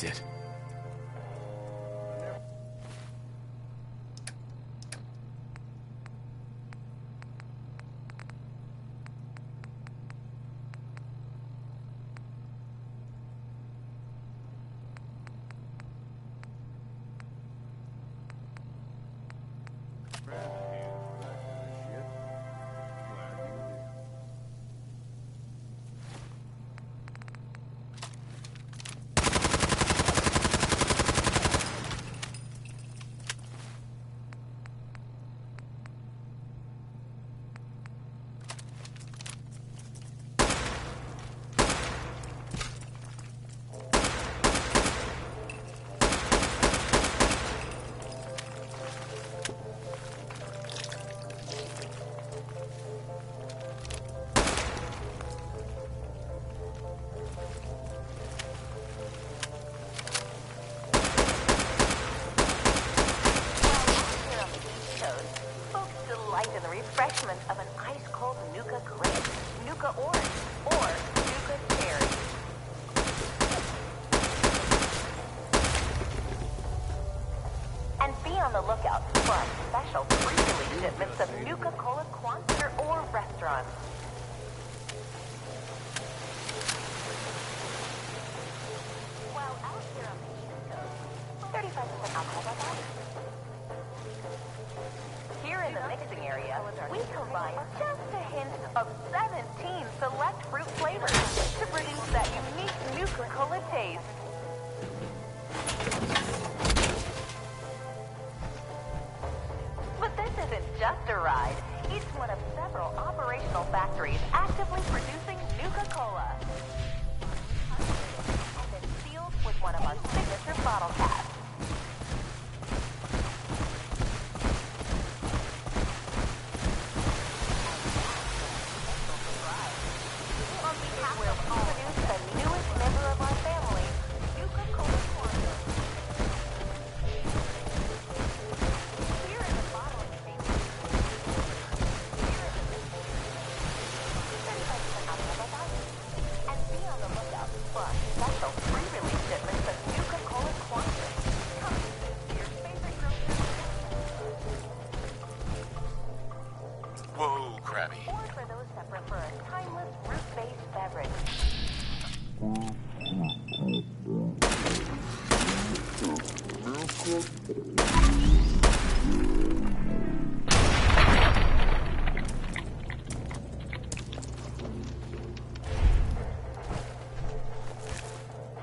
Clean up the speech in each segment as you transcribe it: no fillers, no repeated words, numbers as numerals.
it. Refreshment of an ice-cold Nuka grape, Nuka orange, or Nuka cherry. And be on the lookout for our special pre-release shipments of Nuka-Cola Quantity or restaurants. While out here on the East Coast, 35% alcohol by volume. Here in the mixing area, we combine just a hint of 17 select fruit flavors to produce that unique Nuka-Cola taste. But this isn't just a ride. It's one of several operational factories actively producing Nuka-Cola. And then sealed with one of our signature bottle caps. Whoa, Krabby. Or for those that prefer a timeless fruit-based beverage.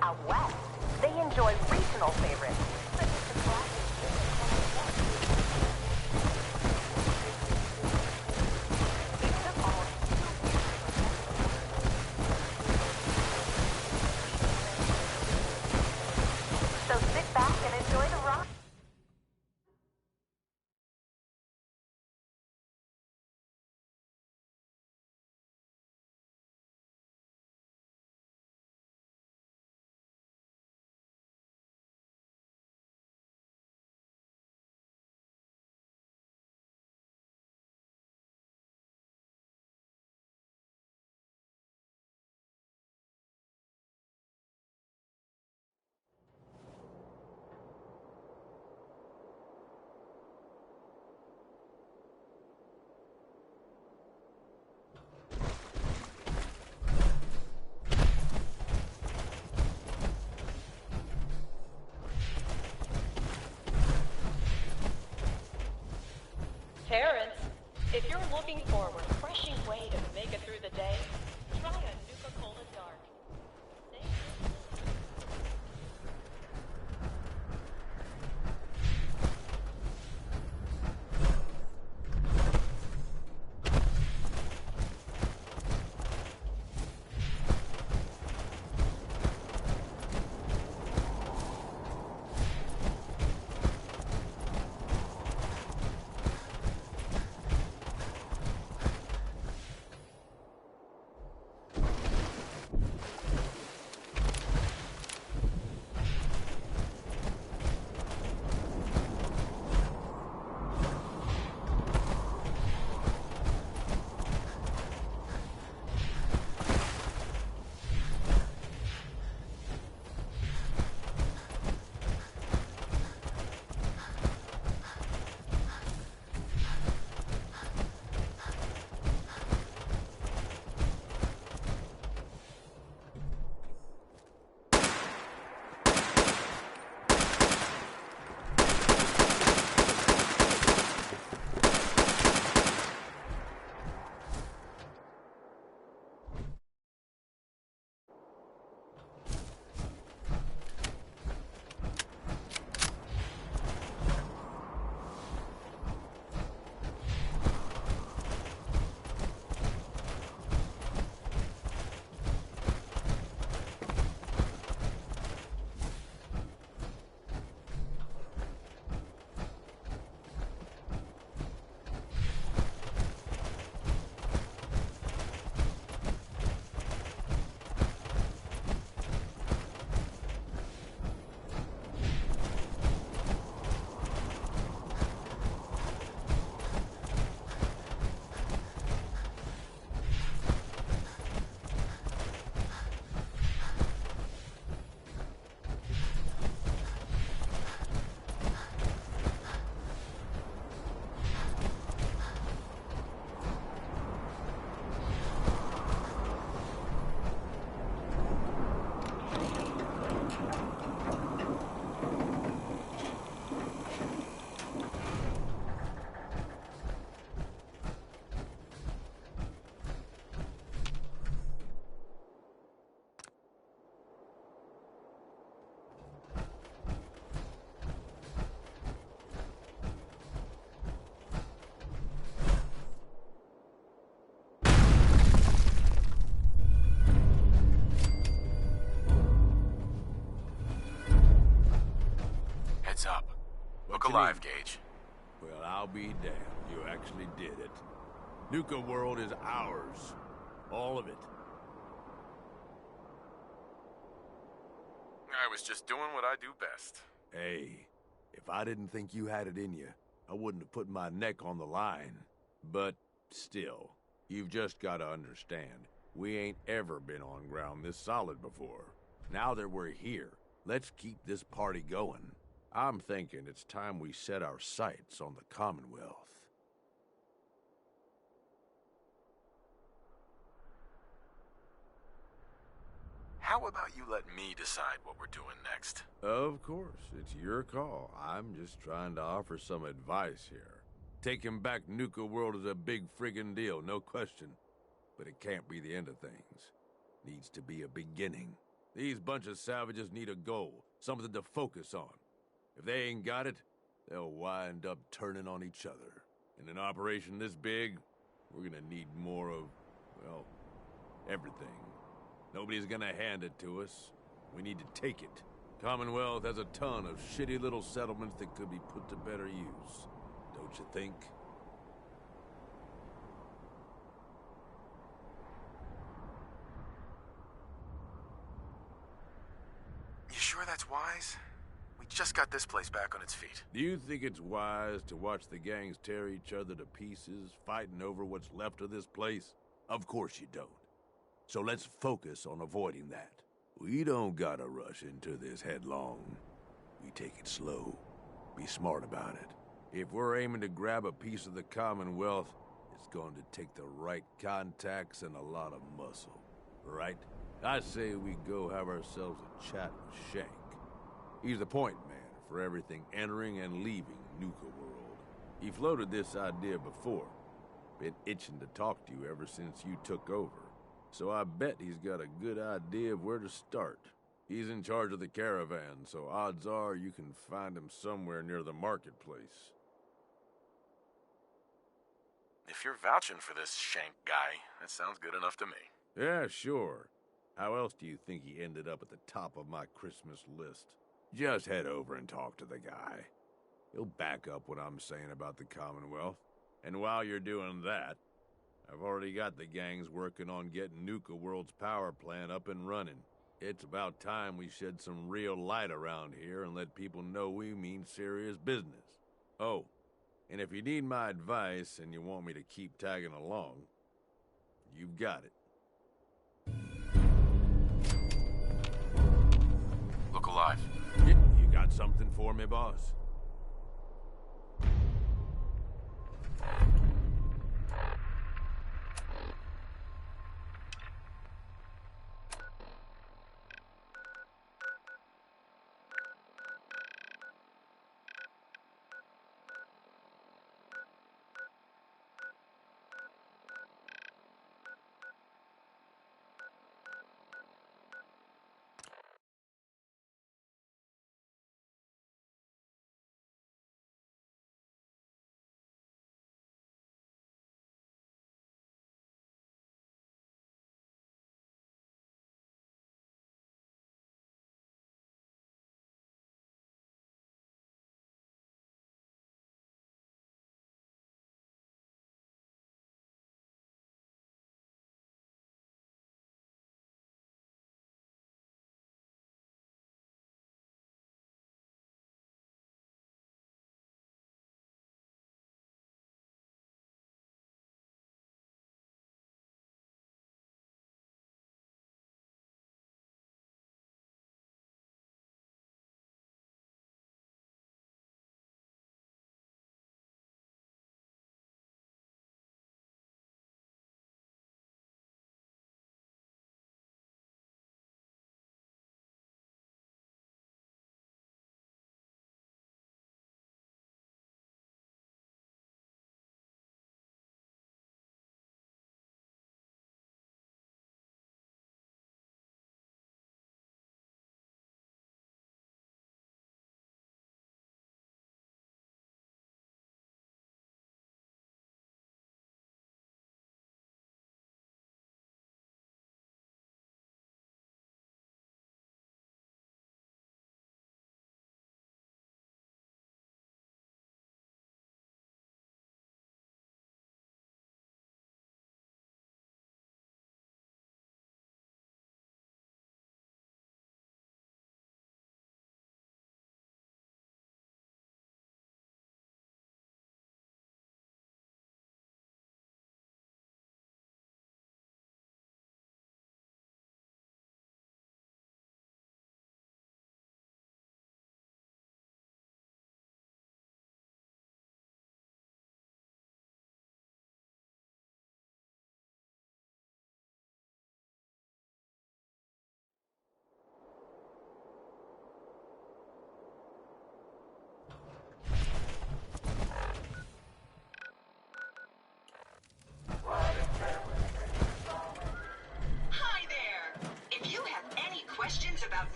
Out west, they enjoy regional favorites, such as the classic so sit back and enjoy the ride. Parents, if you're looking for a refreshing way to make it through the day, try a Nuka-Cola Dark. alive, Gage. Well, I'll be damned. You actually did it. Nuka World is ours. All of it. I was just doing what I do best. Hey, if I didn't think you had it in you, I wouldn't have put my neck on the line. But still, you've just got to understand, we ain't ever been on ground this solid before. Now that we're here, let's keep this party going. I'm thinking it's time we set our sights on the Commonwealth. How about you let me decide what we're doing next? Of course, it's your call. I'm just trying to offer some advice here. Taking back Nuka World is a big friggin' deal, no question. But it can't be the end of things. Needs to be a beginning. These bunch of savages need a goal, something to focus on. If they ain't got it, they'll wind up turning on each other. In an operation this big, we're gonna need more of, well, everything. Nobody's gonna hand it to us. We need to take it. Commonwealth has a ton of shitty little settlements that could be put to better use. Don't you think? You sure that's wise? We just got this place back on its feet. Do you think it's wise to watch the gangs tear each other to pieces, fighting over what's left of this place? Of course you don't. So let's focus on avoiding that. We don't gotta rush into this headlong. We take it slow. Be smart about it. If we're aiming to grab a piece of the Commonwealth, it's going to take the right contacts and a lot of muscle. Right? I say we go have ourselves a chat with Shank. He's the point man for everything entering and leaving Nuka World. He floated this idea before. Been itching to talk to you ever since you took over. So I bet he's got a good idea of where to start. He's in charge of the caravan, so odds are you can find him somewhere near the marketplace. If you're vouching for this Shank guy, that sounds good enough to me. Yeah, sure. How else do you think he ended up at the top of my Christmas list? Just head over and talk to the guy. He'll back up what I'm saying about the Commonwealth. And while you're doing that, I've already got the gangs working on getting Nuka World's power plant up and running. It's about time we shed some real light around here and let people know we mean serious business. Oh, and if you need my advice and you want me to keep tagging along, you've got it. Look alive. You got something for me, boss?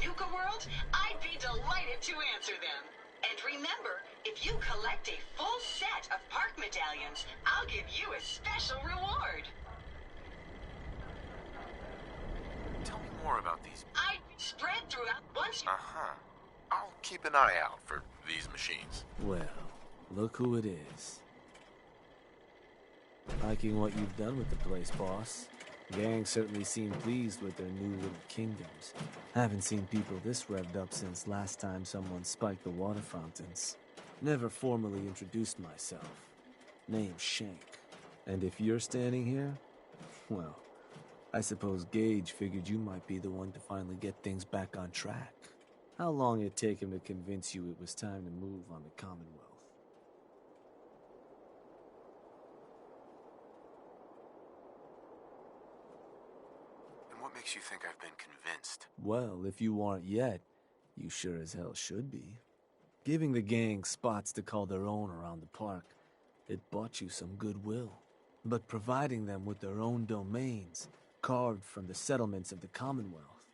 Nuka World, I'd be delighted to answer them. And remember, if you collect a full set of park medallions, I'll give you a special reward. Tell me more about these. I spread throughout once. Uh-huh. I'll keep an eye out for these machines. Well, look who it is. Liking what you've done with the place, boss. Gang certainly seem pleased with their new little kingdoms. Haven't seen people this revved up since last time someone spiked the water fountains. Never formally introduced myself. Name's Shank. And if you're standing here, well, I suppose Gage figured you might be the one to finally get things back on track. How long did it take him to convince you it was time to move on the Commonwealth? And what makes you think I've been convinced? Well, if you aren't yet, you sure as hell should be. Giving the gang spots to call their own around the park, it bought you some goodwill. But providing them with their own domains, carved from the settlements of the Commonwealth,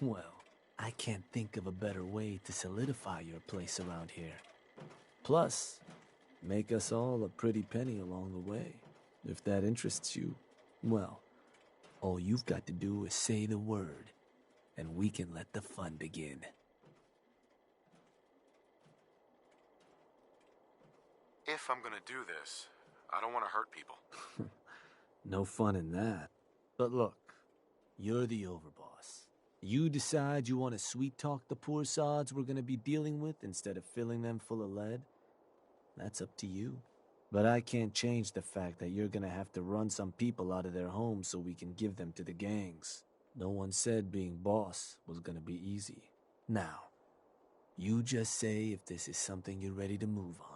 well, I can't think of a better way to solidify your place around here. Plus, make us all a pretty penny along the way. If that interests you, well, all you've got to do is say the word, and we can let the fun begin. If I'm gonna do this, I don't want to hurt people. No fun in that. But look, you're the overboss. You decide you want to sweet-talk the poor sods we're gonna be dealing with instead of filling them full of lead? That's up to you. But I can't change the fact that you're gonna have to run some people out of their homes so we can give them to the gangs. No one said being boss was gonna be easy. Now, you just say if this is something you're ready to move on.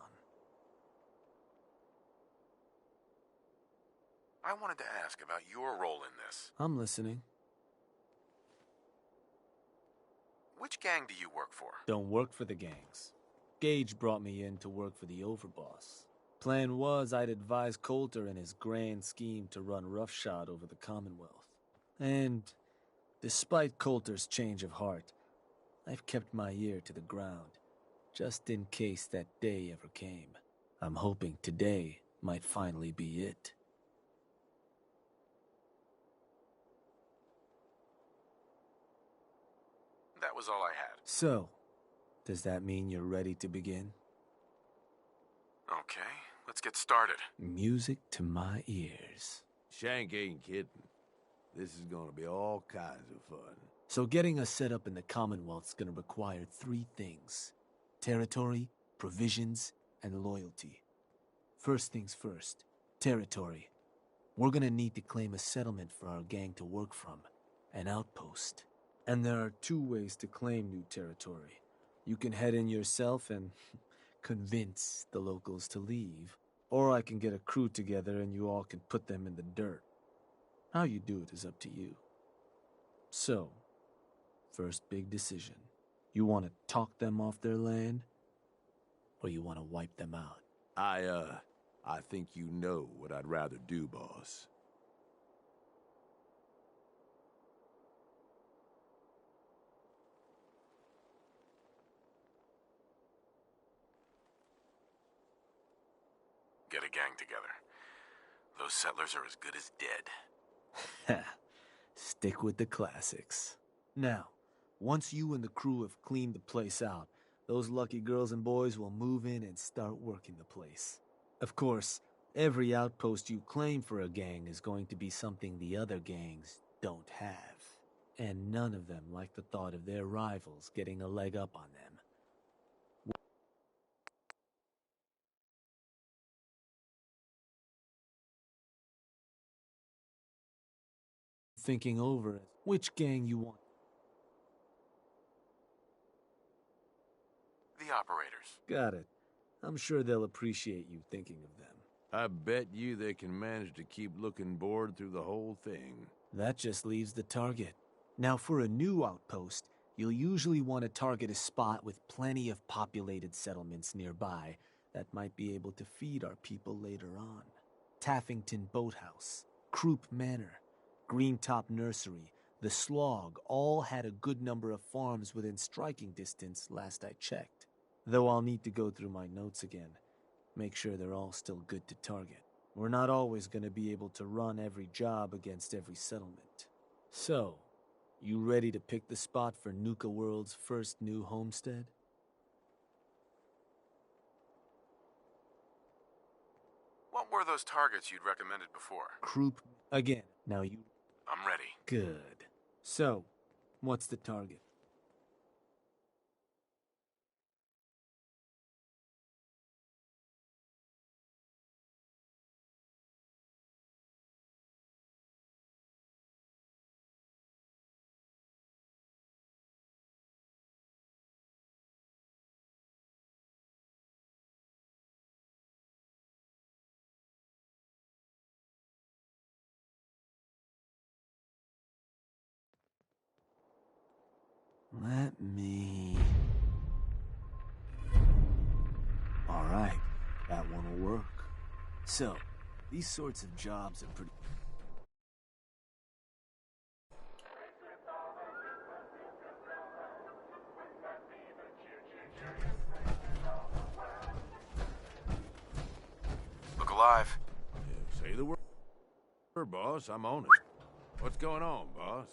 I wanted to ask about your role in this. I'm listening. Which gang do you work for? Don't work for the gangs. Gage brought me in to work for the overboss. Plan was I'd advise Coulter in his grand scheme to run roughshod over the Commonwealth. And despite Coulter's change of heart, I've kept my ear to the ground, just in case that day ever came. I'm hoping today might finally be it. That was all I had. So, does that mean you're ready to begin? Okay, let's get started. Music to my ears. Shank ain't kidding. This is gonna be all kinds of fun. So getting us set up in the Commonwealth's gonna require 3 things: territory, provisions, and loyalty. First things first, territory. We're gonna need to claim a settlement for our gang to work from, an outpost. And there are 2 ways to claim new territory. You can head in yourself and convince the locals to leave, or I can get a crew together and you all can put them in the dirt. How you do it is up to you. So, first big decision. You want to talk them off their land, or you want to wipe them out? I think you know what I'd rather do, boss. Get a gang together. Those settlers are as good as dead. Stick with the classics. Now, once you and the crew have cleaned the place out, those lucky girls and boys will move in and start working the place. Of course, every outpost you claim for a gang is going to be something the other gangs don't have. And none of them like the thought of their rivals getting a leg up on them. Thinking over which gang you want. The operators. Got it. I'm sure they'll appreciate you thinking of them. I bet you they can manage to keep looking bored through the whole thing. That just leaves the target. Now, for a new outpost, you'll usually want to target a spot with plenty of populated settlements nearby that might be able to feed our people later on. Taffington Boathouse, Croup Manor, Greentop Nursery, The Slog all had a good number of farms within striking distance last I checked. Though I'll need to go through my notes again, make sure they're all still good to target. We're not always going to be able to run every job against every settlement. So, you ready to pick the spot for Nuka World's first new homestead? What were those targets you'd recommended before? Croup again. Now you... I'm ready. Good. So, what's the target? Let me... Alright, that one will work. So, these sorts of jobs are pretty... Look alive. Yeah, say the word, boss. I'm on it. What's going on, boss?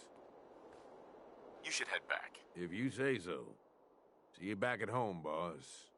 You should head back. If you say so. See you back at home, boss.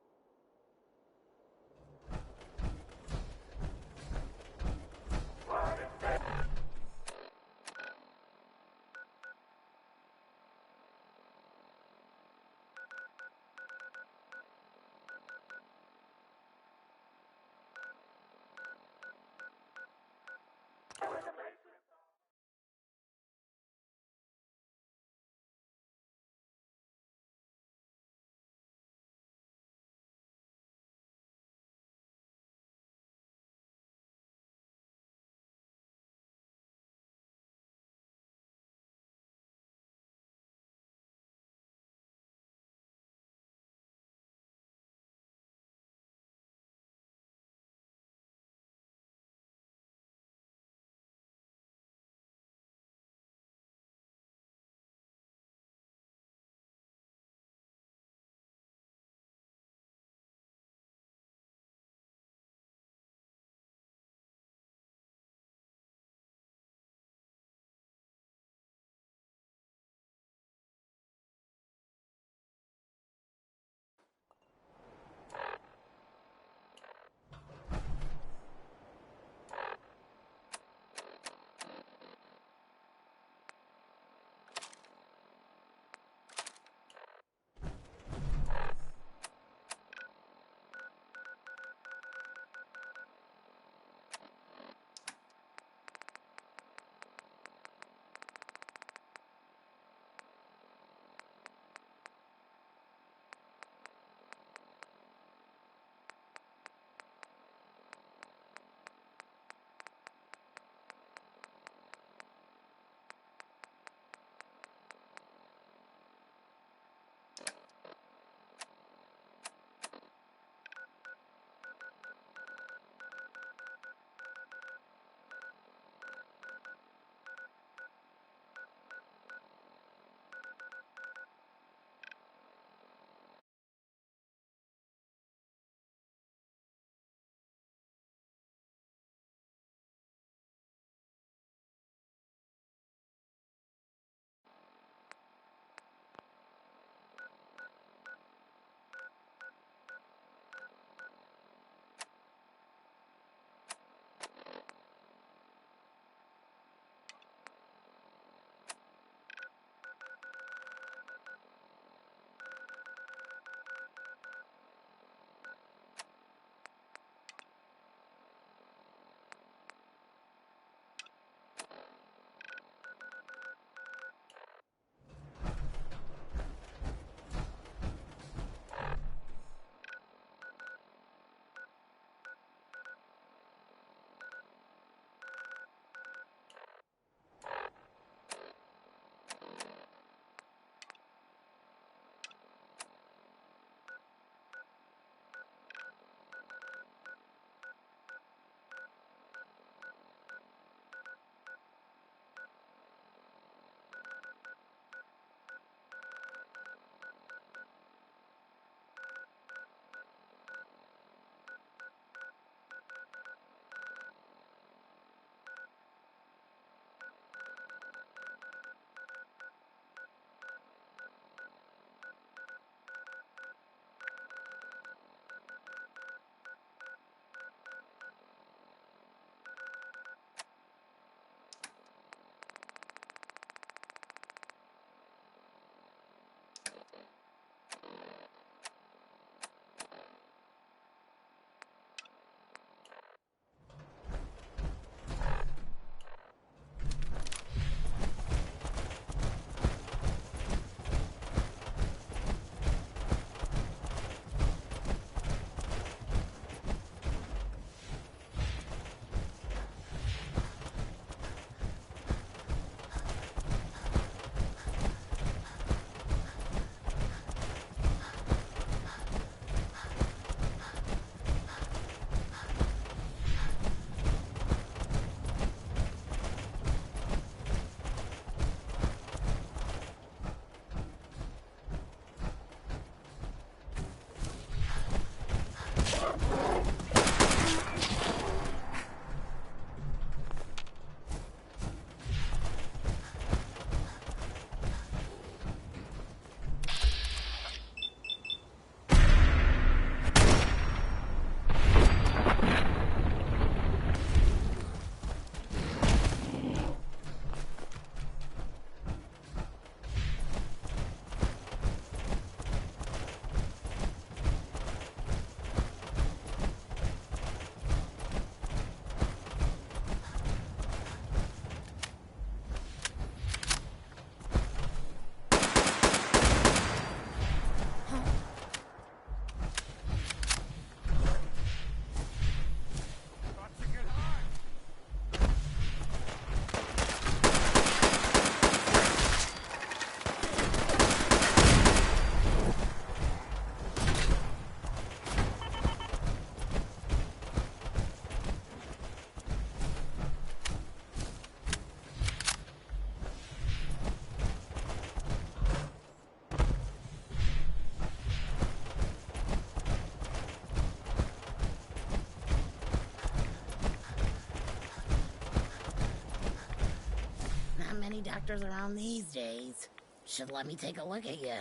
not many doctors around these days. Should let me take a look at you.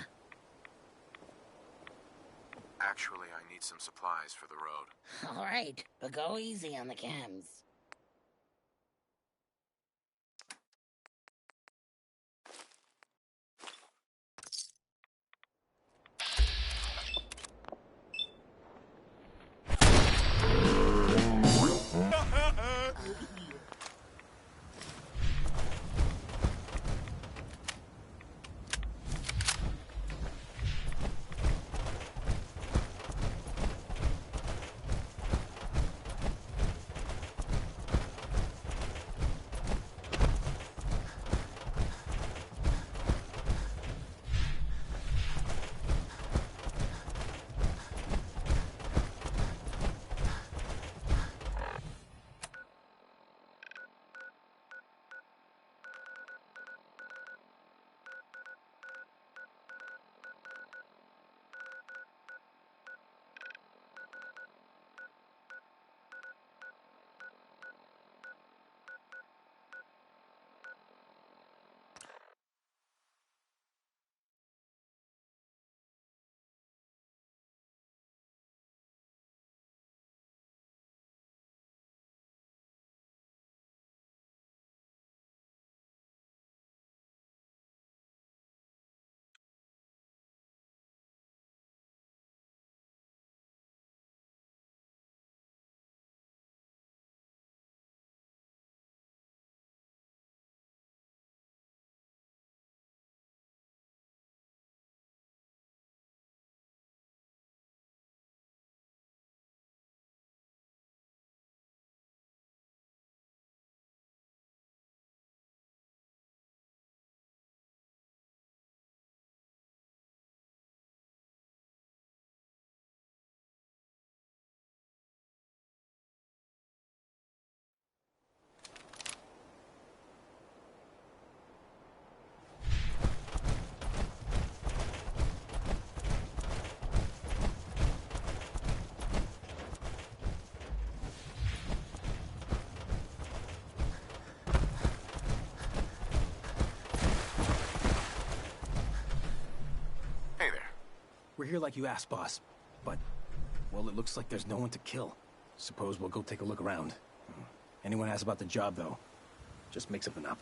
Actually, I need some supplies for the road. All right, but go easy on the chems. We're here like you asked, boss. But, well, it looks like there's no one to kill. Suppose we'll go take a look around. Anyone asks about the job, though, just make something up.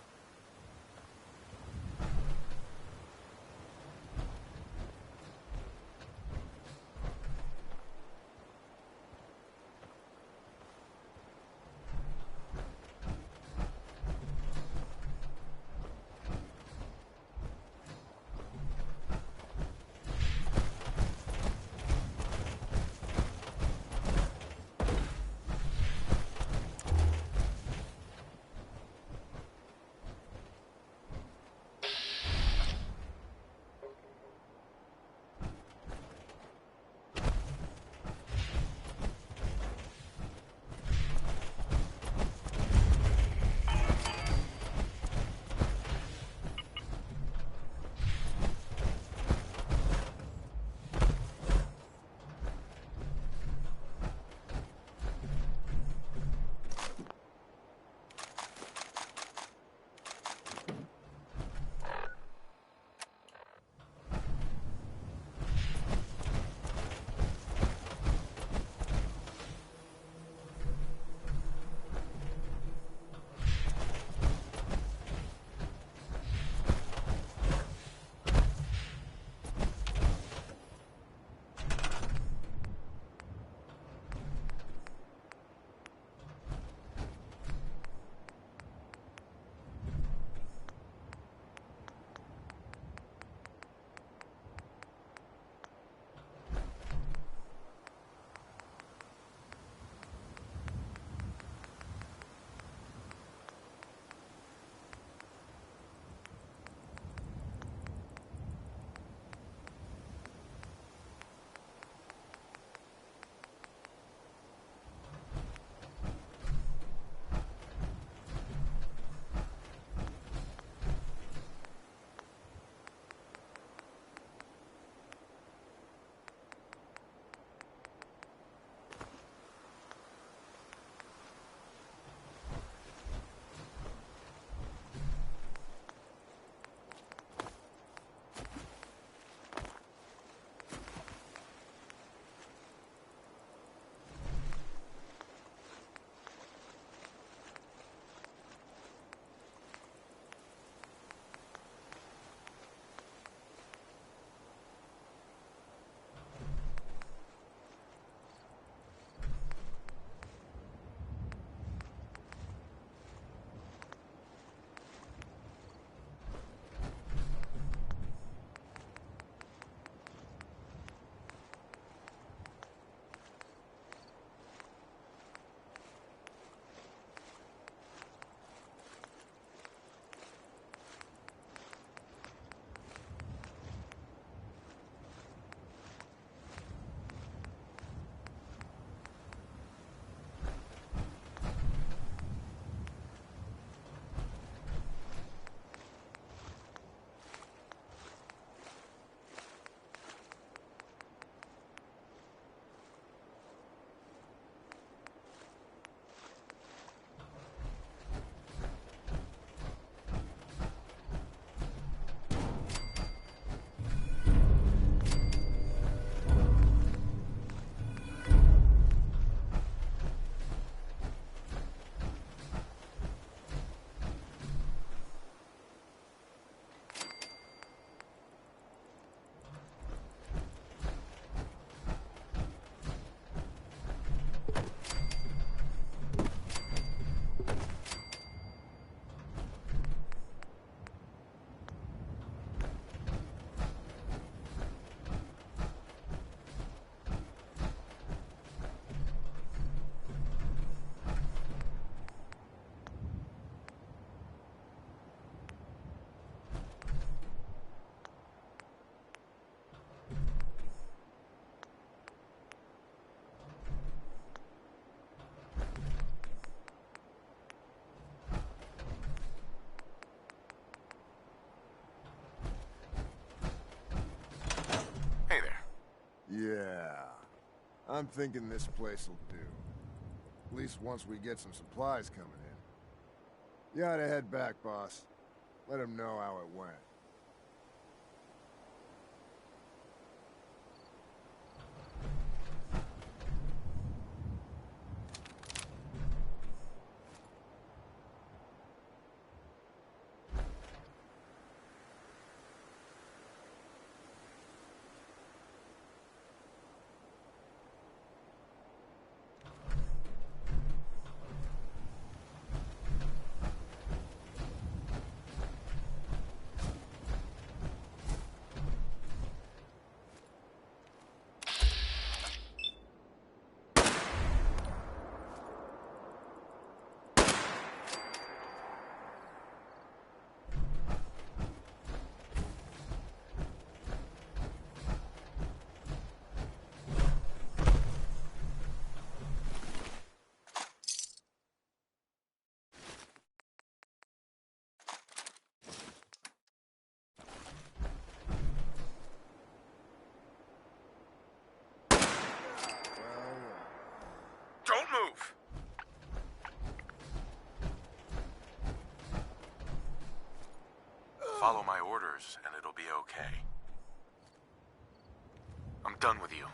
I'm thinking this place will do. At least once we get some supplies coming in. You ought to head back, boss. Let him know how it went. Don't move! Follow my orders, and it'll be okay. I'm done with you.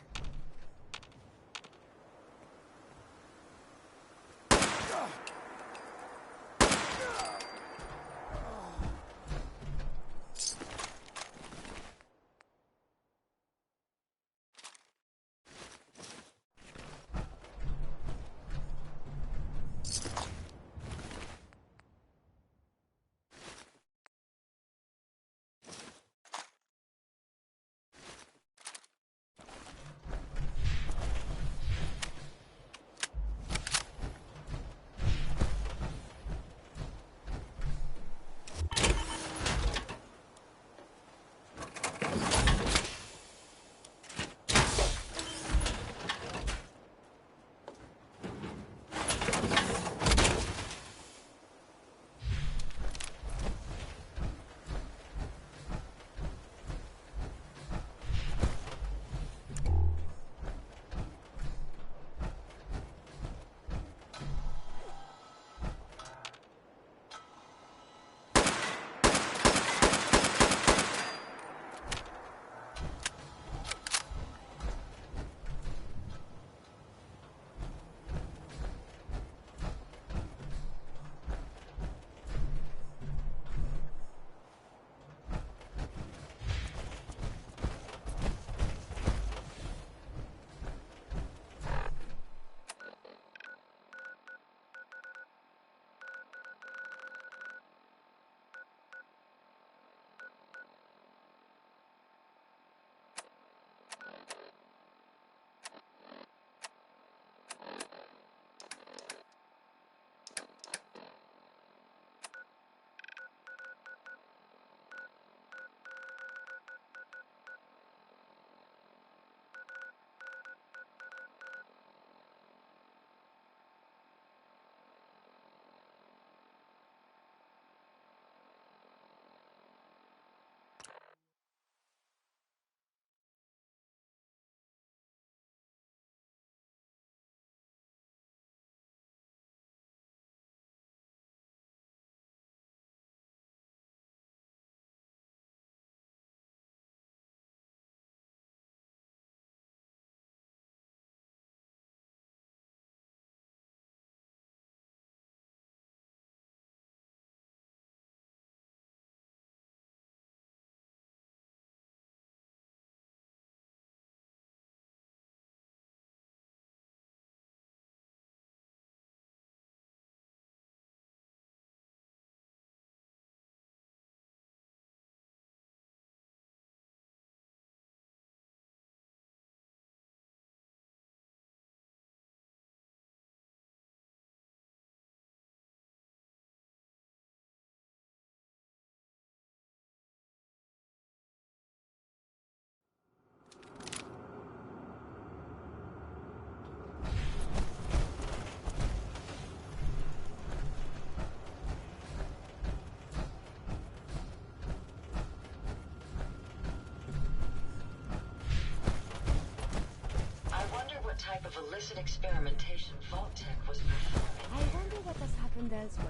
of illicit experimentation Vault-Tec was performing. I wonder what has happened elsewhere.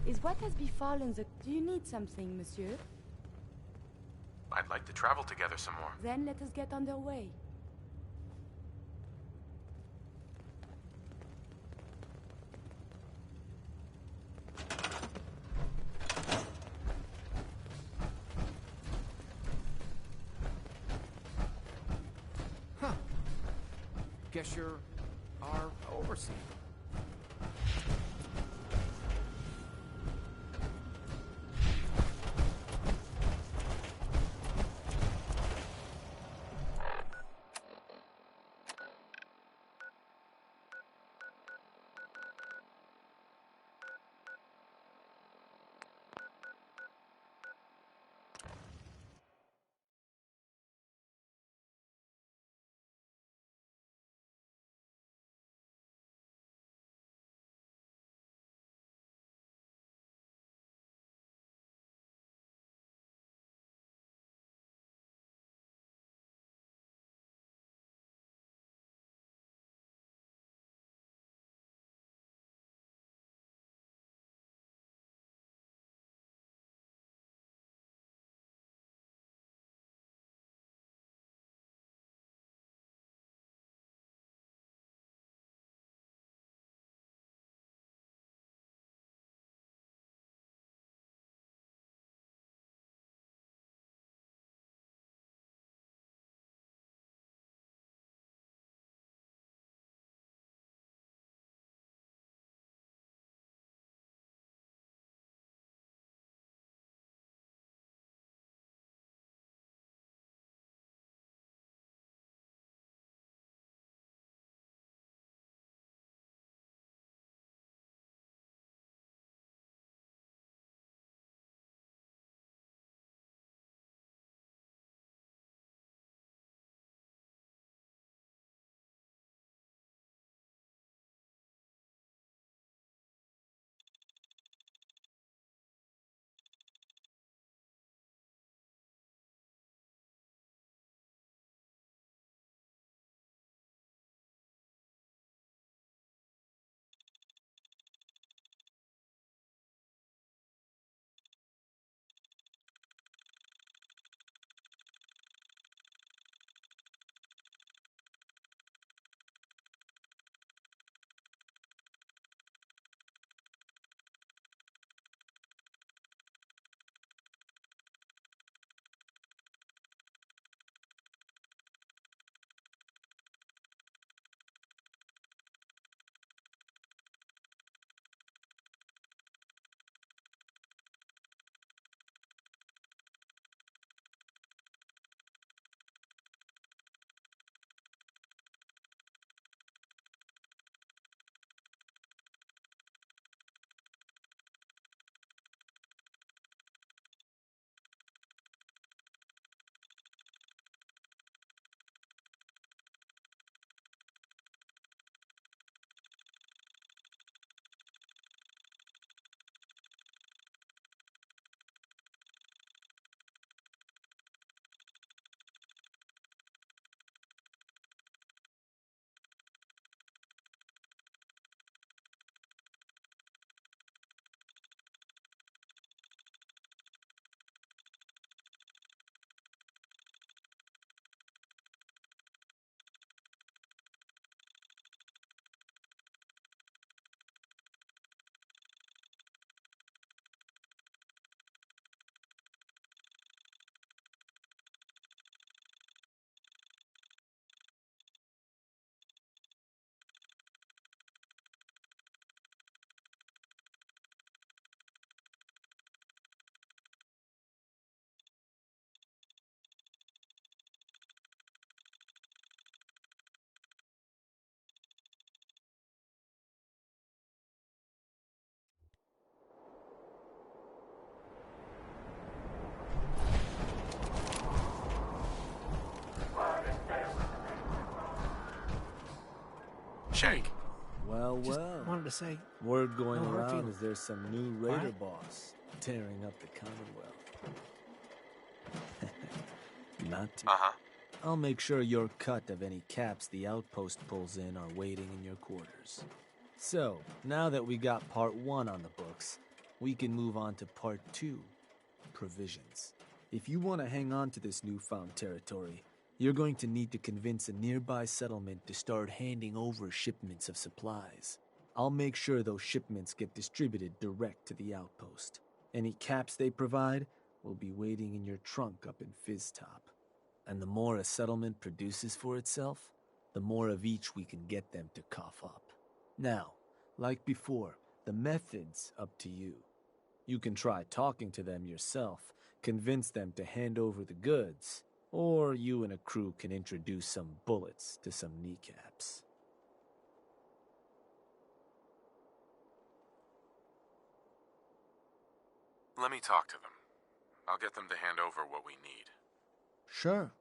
Is what has befallen the... Do you need something, monsieur? I'd like to travel together some more. Then let us get underway. Huh. Guess you're our overseer. Shank. Well, Just well. wanted to say, Word going no hard around feelings. is there's some new raider Alright. boss tearing up the Commonwealth. Not too. Uh-huh. I'll make sure your cut of any caps the outpost pulls in are waiting in your quarters. So, now that we got part 1 on the books, we can move on to part 2, provisions. If you want to hang on to this newfound territory, you're going to need to convince a nearby settlement to start handing over shipments of supplies. I'll make sure those shipments get distributed direct to the outpost. Any caps they provide will be waiting in your trunk up in Fizztop. And the more a settlement produces for itself, the more of each we can get them to cough up. Now, like before, the method's up to you. You can try talking to them yourself, convince them to hand over the goods, or you and a crew can introduce some bullets to some kneecaps. Let me talk to them. I'll get them to hand over what we need. Sure.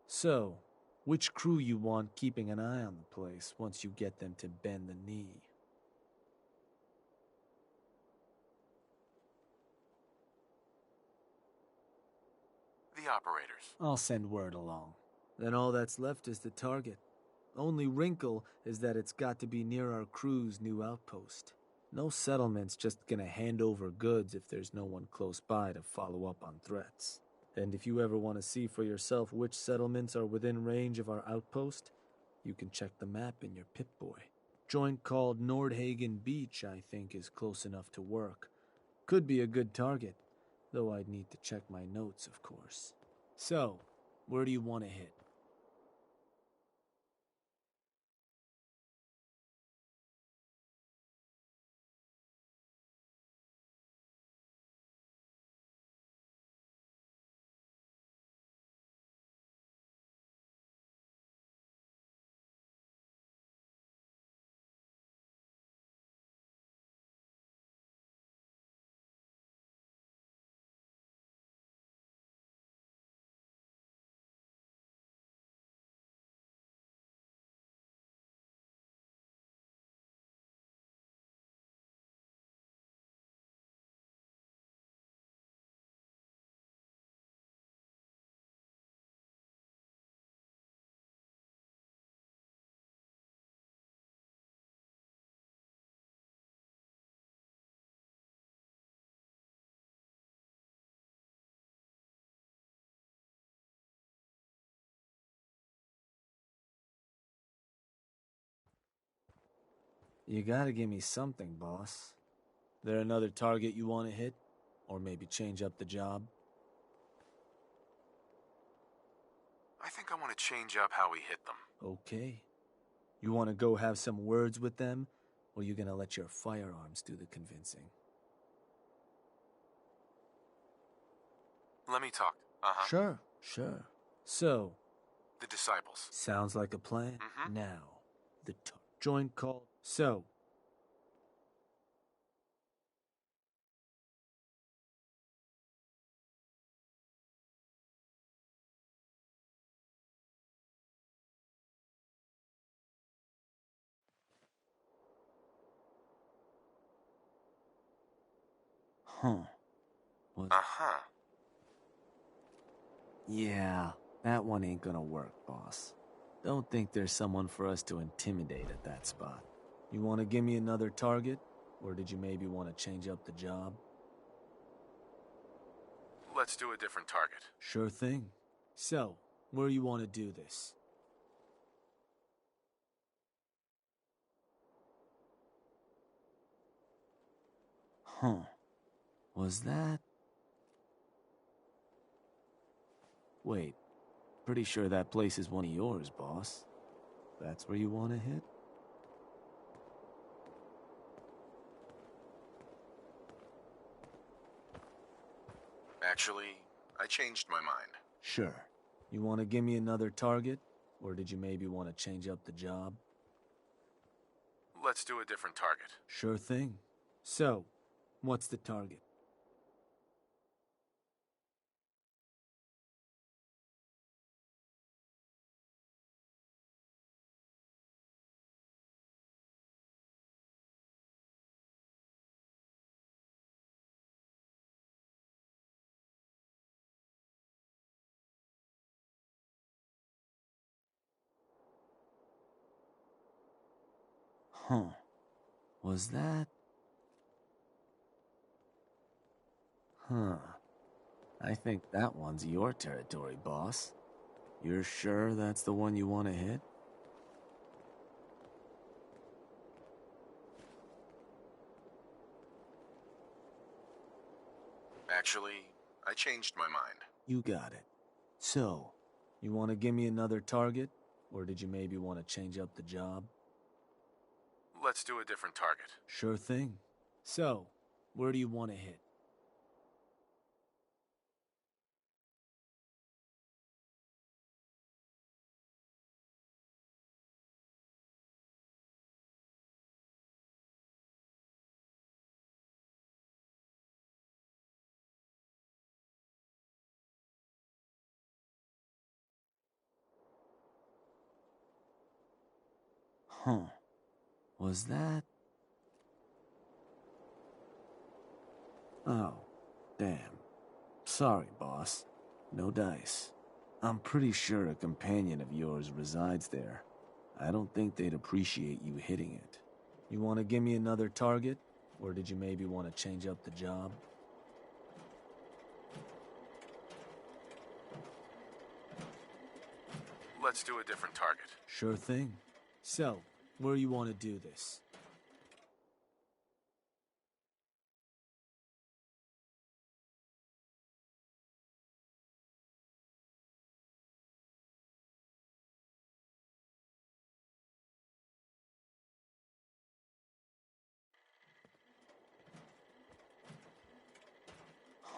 So, which crew you want keeping an eye on the place once you get them to bend the knee? The operators. I'll send word along. Then all that's left is the target. Only wrinkle is that it's got to be near our crew's new outpost. No settlement's just gonna hand over goods if there's no one close by to follow up on threats. And if you ever want to see for yourself which settlements are within range of our outpost, you can check the map in your Pip-Boy. Joint called Nordhagen Beach, I think, is close enough to work. Could be a good target, though I'd need to check my notes, of course. So, where do you want to hit? You gotta give me something, boss. There another target you want to hit? Or maybe change up the job? I think I want to change up how we hit them. Okay. You want to go have some words with them? Or you gonna let your firearms do the convincing? Let me talk. Sure. So, The disciples. sounds like a plan. Now, the joint call. So, Yeah, that one ain't gonna work, boss. Don't think there's someone for us to intimidate at that spot. You want to give me another target? Or did you maybe want to change up the job? Let's do a different target. Sure thing. So, where you want to do this? Was that... Wait, pretty sure that place is one of yours, boss. That's where you want to hit? Actually, I changed my mind. Sure. You want to give me another target? Or did you maybe want to change up the job? Let's do a different target. Sure thing. So, what's the target? Huh. Was that... Huh. I think that one's your territory, boss. You're sure that's the one you want to hit? Actually, I changed my mind. You got it. So, you want to give me another target? Or did you maybe want to change up the job? Let's do a different target. Sure thing. So, where do you want to hit? Huh. Was that... Oh, damn. Sorry, boss. No dice. I'm pretty sure a companion of yours resides there. I don't think they'd appreciate you hitting it. You want to give me another target? Or did you maybe want to change up the job? Let's do a different target. Sure thing. So, where you want to do this?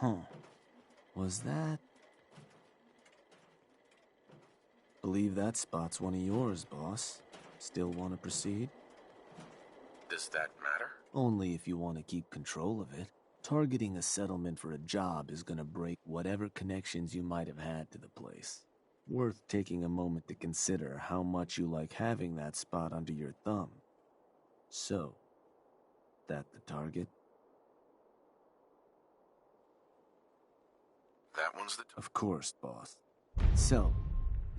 Huh. Was that... Believe that spot's one of yours, boss. Still want to proceed? Does that matter? Only if you want to keep control of it. Targeting a settlement for a job is gonna break whatever connections you might have had to the place. Worth taking a moment to consider how much you like having that spot under your thumb. So, that the target? That one's the... Of course, boss. So,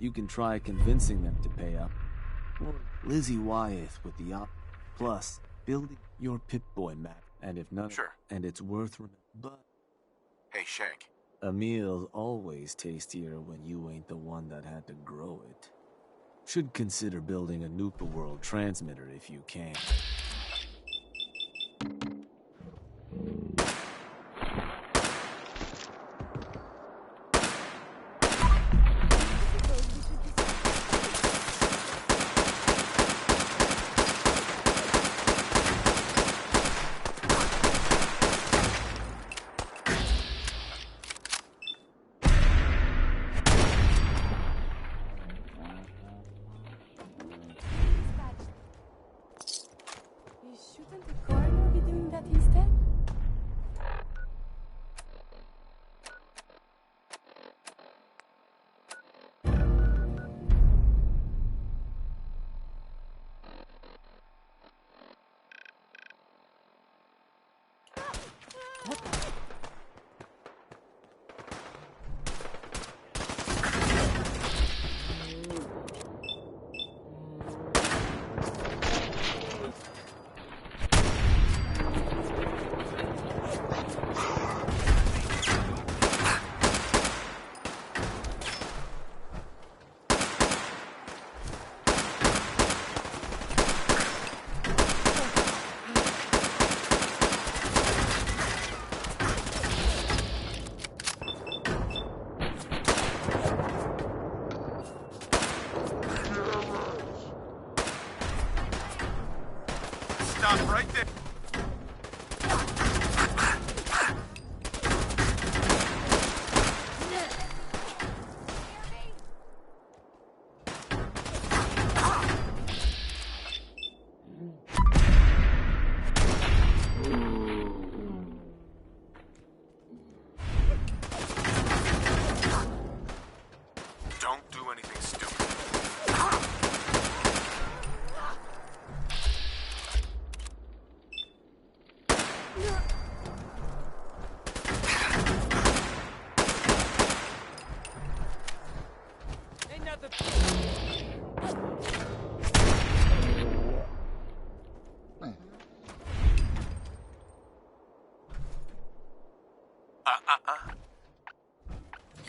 you can try convincing them to pay up. Or Lizzie Wyeth with the op. Plus, building your Pip-Boy map. And if not, Sure. And it's worth but Hey, Shank. a meal's always tastier when you ain't the one that had to grow it. Should consider building a Nuka World transmitter if you can. Shouldn't the coroner be doing that instead?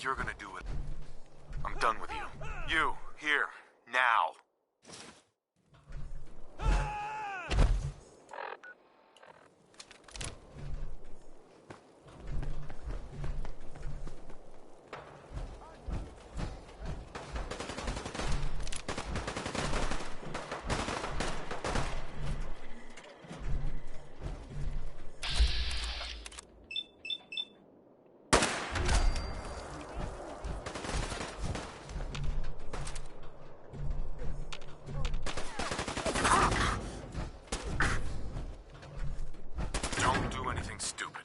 You're gonna do it. I'm done with you. You, here, now. Don't do anything stupid.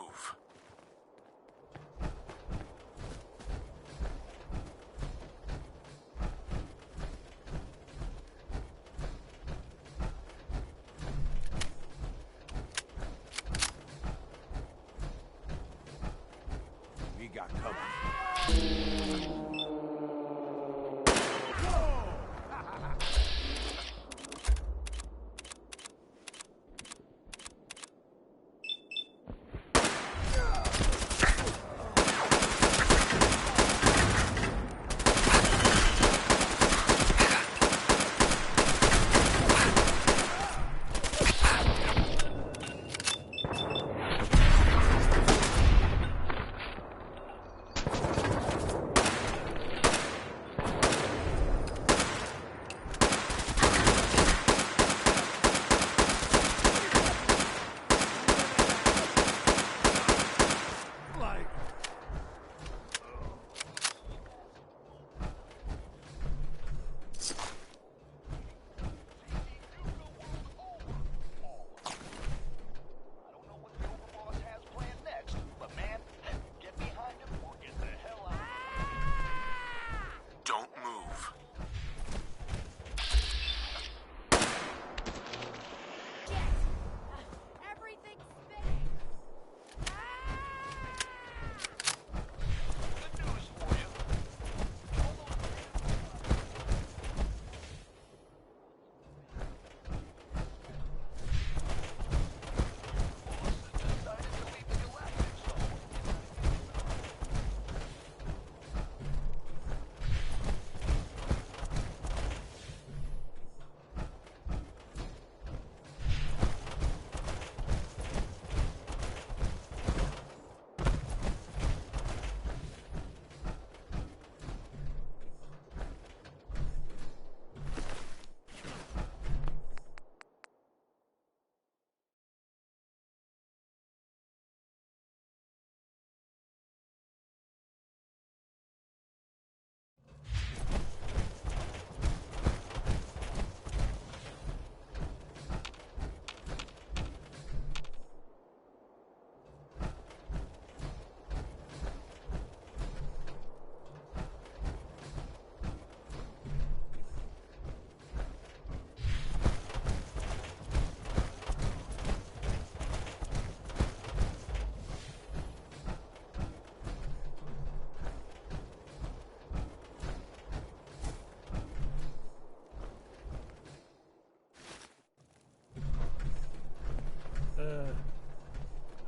move. We got cover. Don't move. Everything's spinning!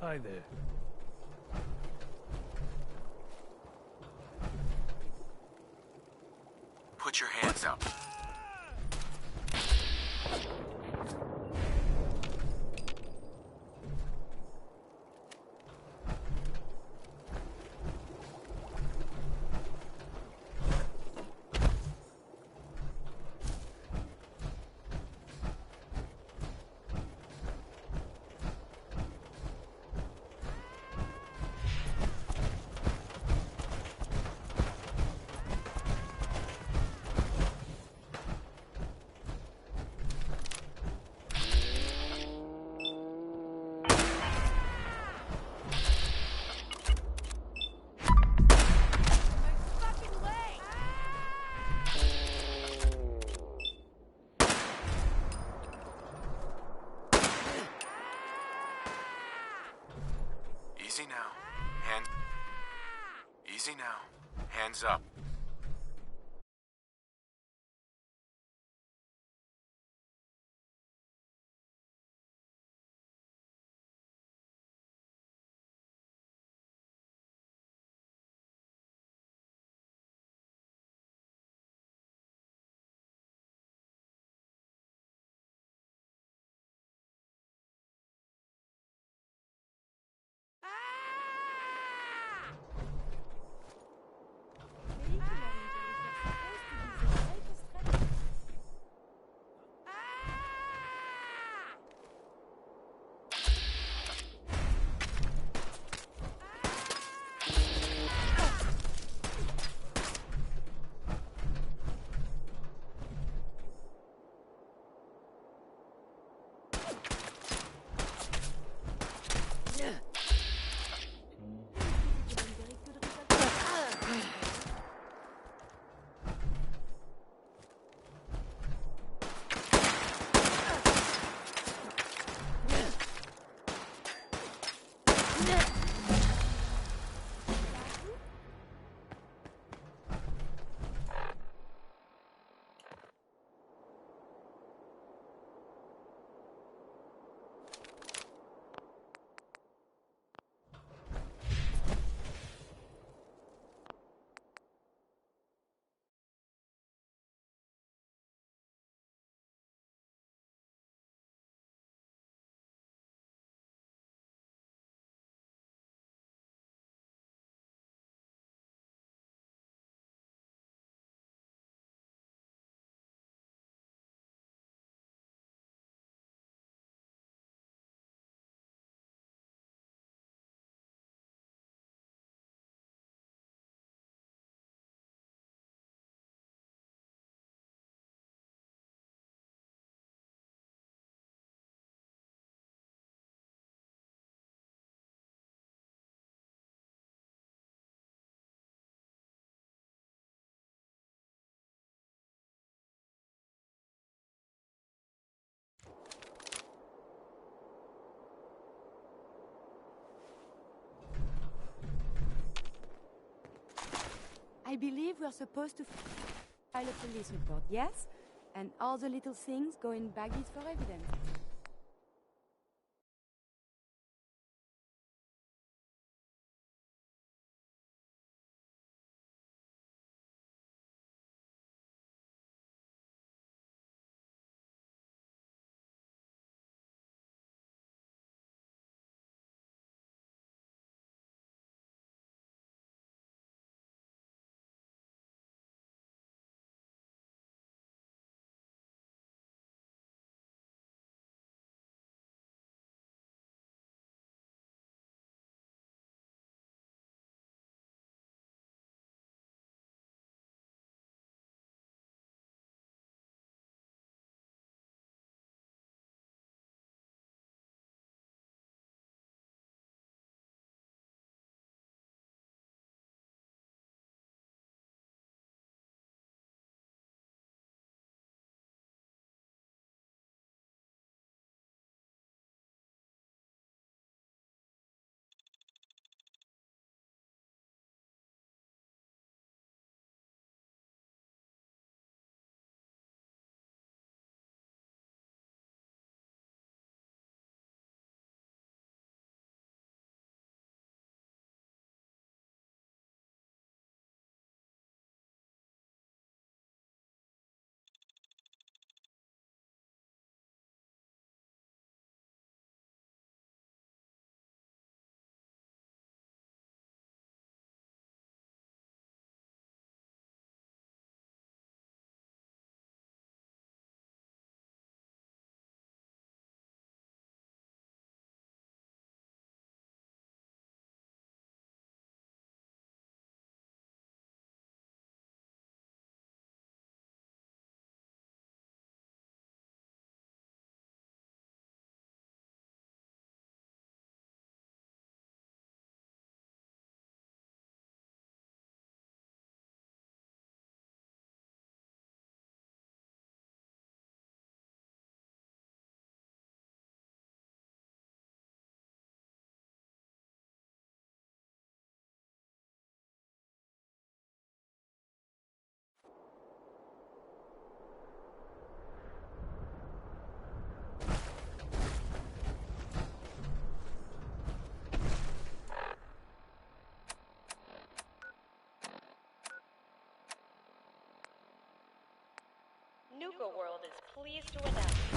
Hi there. Put your hands up. Easy now. Easy now. Hands up. I believe we're supposed to file a police report, yes? And all the little things go in baggies for evidence. Nuka World is pleased to announce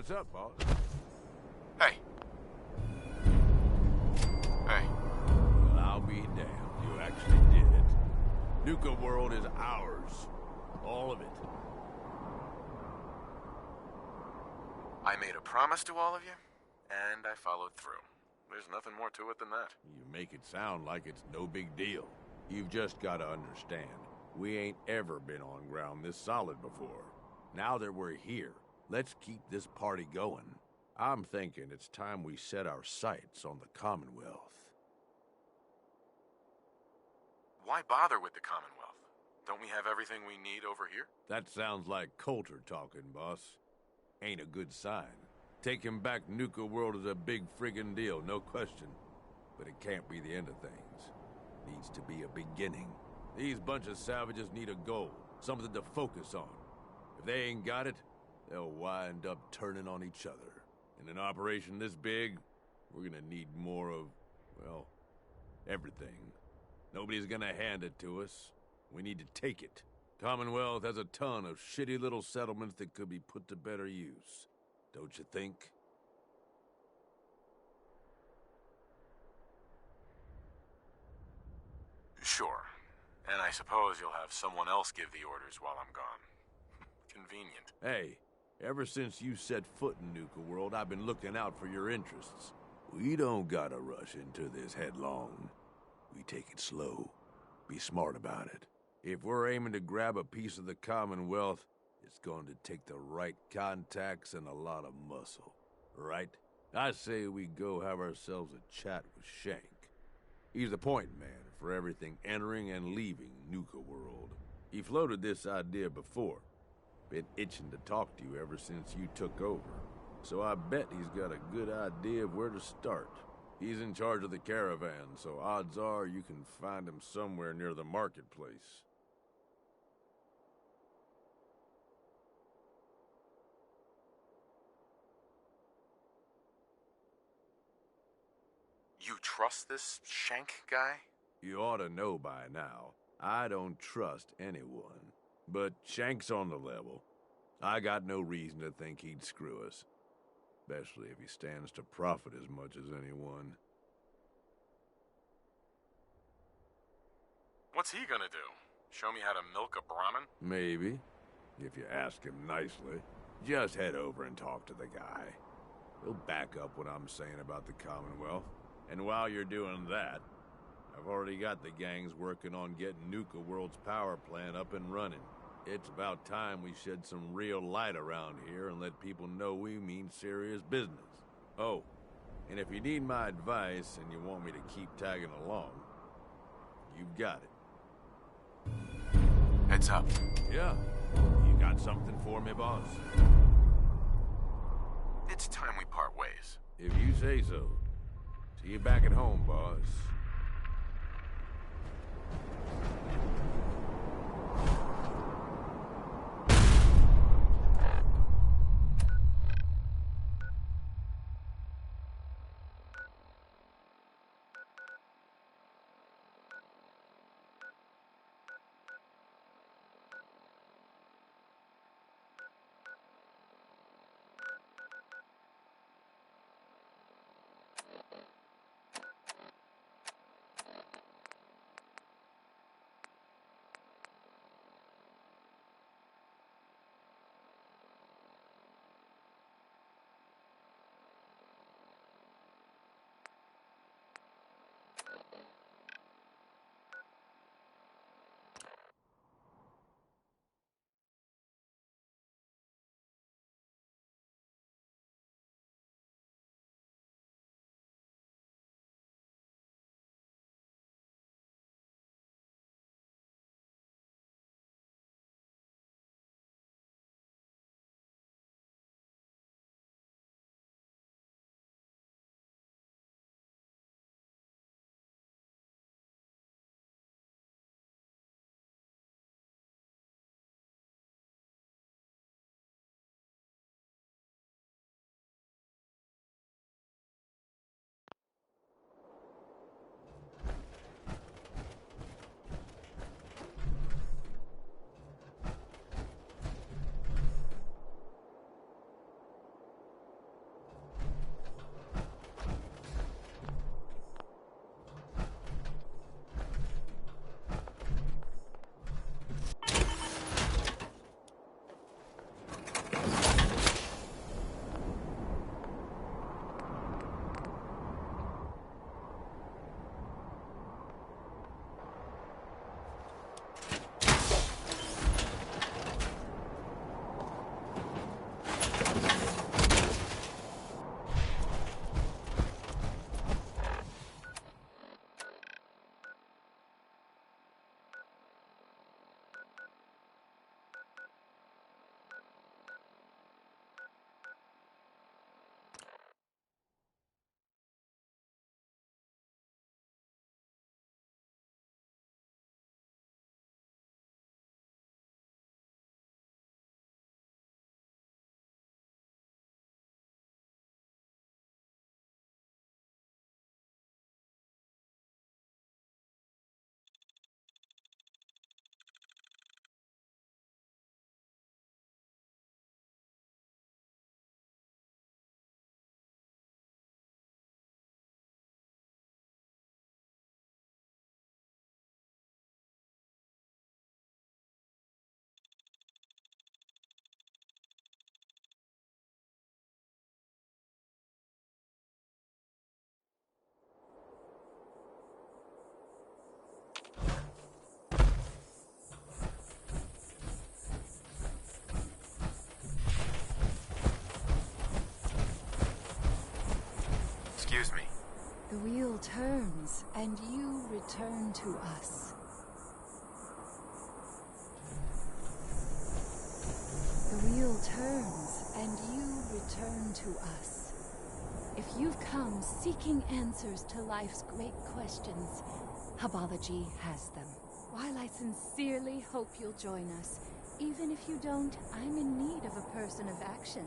What's up, boss? Hey. Hey. Well, I'll be damned. You actually did it. Nuka World is ours. All of it. I made a promise to all of you, and I followed through. There's nothing more to it than that. You make it sound like it's no big deal. You've just got to understand, we ain't ever been on ground this solid before. Now that we're here, let's keep this party going. I'm thinking it's time we set our sights on the Commonwealth. Why bother with the Commonwealth? Don't we have everything we need over here? That sounds like Coulter talking, boss. Ain't a good sign. Taking back Nuka World is a big friggin' deal, no question. But it can't be the end of things. Needs to be a beginning. These bunch of savages need a goal, something to focus on. If they ain't got it, they'll wind up turning on each other. In an operation this big, we're gonna need more of, well, everything. Nobody's gonna hand it to us. We need to take it. Commonwealth has a ton of shitty little settlements that could be put to better use. Don't you think? Sure. And I suppose you'll have someone else give the orders while I'm gone. Convenient. Hey, ever since you set foot in Nuka World, I've been looking out for your interests. We don't gotta rush into this headlong. We take it slow. Be smart about it. If we're aiming to grab a piece of the Commonwealth, it's going to take the right contacts and a lot of muscle. Right? I say we go have ourselves a chat with Shank. He's the point man for everything entering and leaving Nuka World. He floated this idea before. Been itching to talk to you ever since you took over. So I bet he's got a good idea of where to start. He's in charge of the caravan, so odds are you can find him somewhere near the marketplace. You trust this Shank guy? You ought to know by now. I don't trust anyone. But Shank's on the level. I got no reason to think he'd screw us. Especially if he stands to profit as much as anyone. What's he gonna do? Show me how to milk a Brahmin? Maybe. If you ask him nicely. Just head over and talk to the guy. He'll back up what I'm saying about the Commonwealth. And while you're doing that, I've already got the gangs working on getting Nuka World's power plant up and running. It's about time we shed some real light around here and let people know we mean serious business. Oh, and if you need my advice and you want me to keep tagging along, you've got it. Heads up. Yeah. You got something for me, boss? It's time we part ways. If you say so. See you back at home, boss. Excuse me. The wheel turns, and you return to us. The wheel turns, and you return to us. If you've come seeking answers to life's great questions, Habology has them. While I sincerely hope you'll join us, even if you don't, I'm in need of a person of action.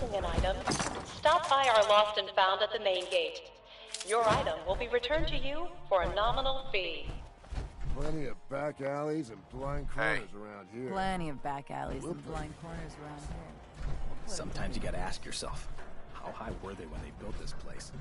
missing an item, stop by our Lost and Found at the main gate. Your item will be returned to you for a nominal fee. Plenty of back alleys and blind corners around here. Plenty of back alleys and blind corners around here. Sometimes you gotta ask yourself, how high were they when they built this place?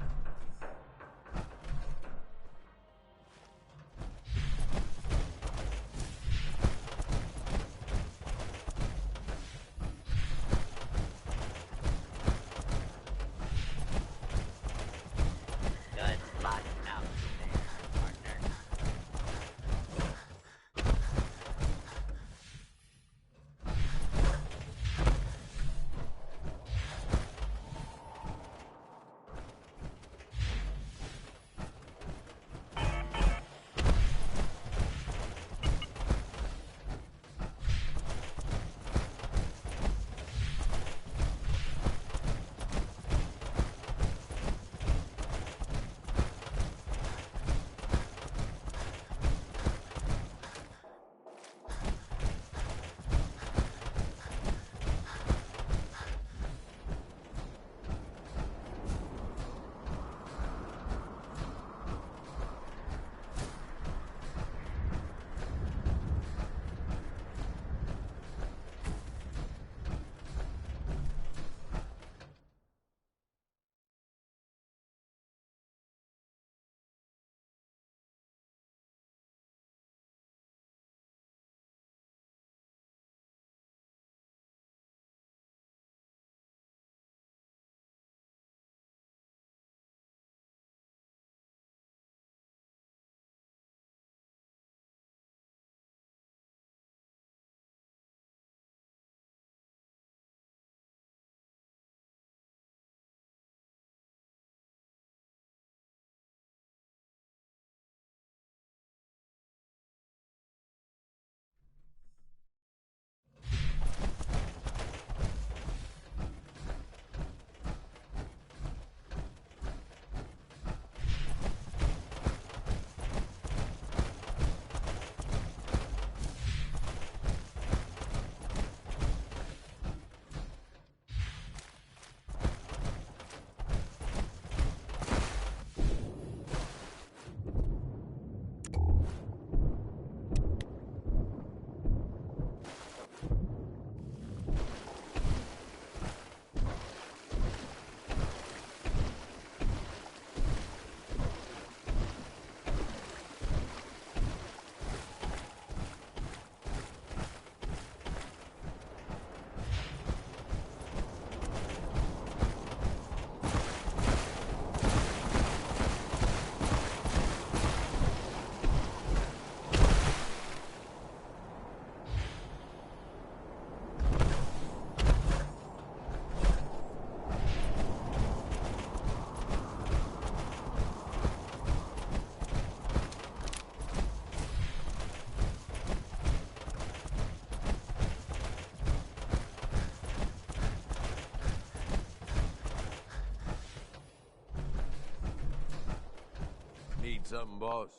Need something, boss?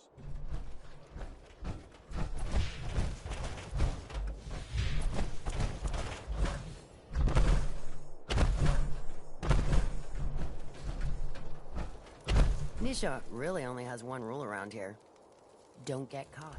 Nisha really only has one rule around here. Don't get caught.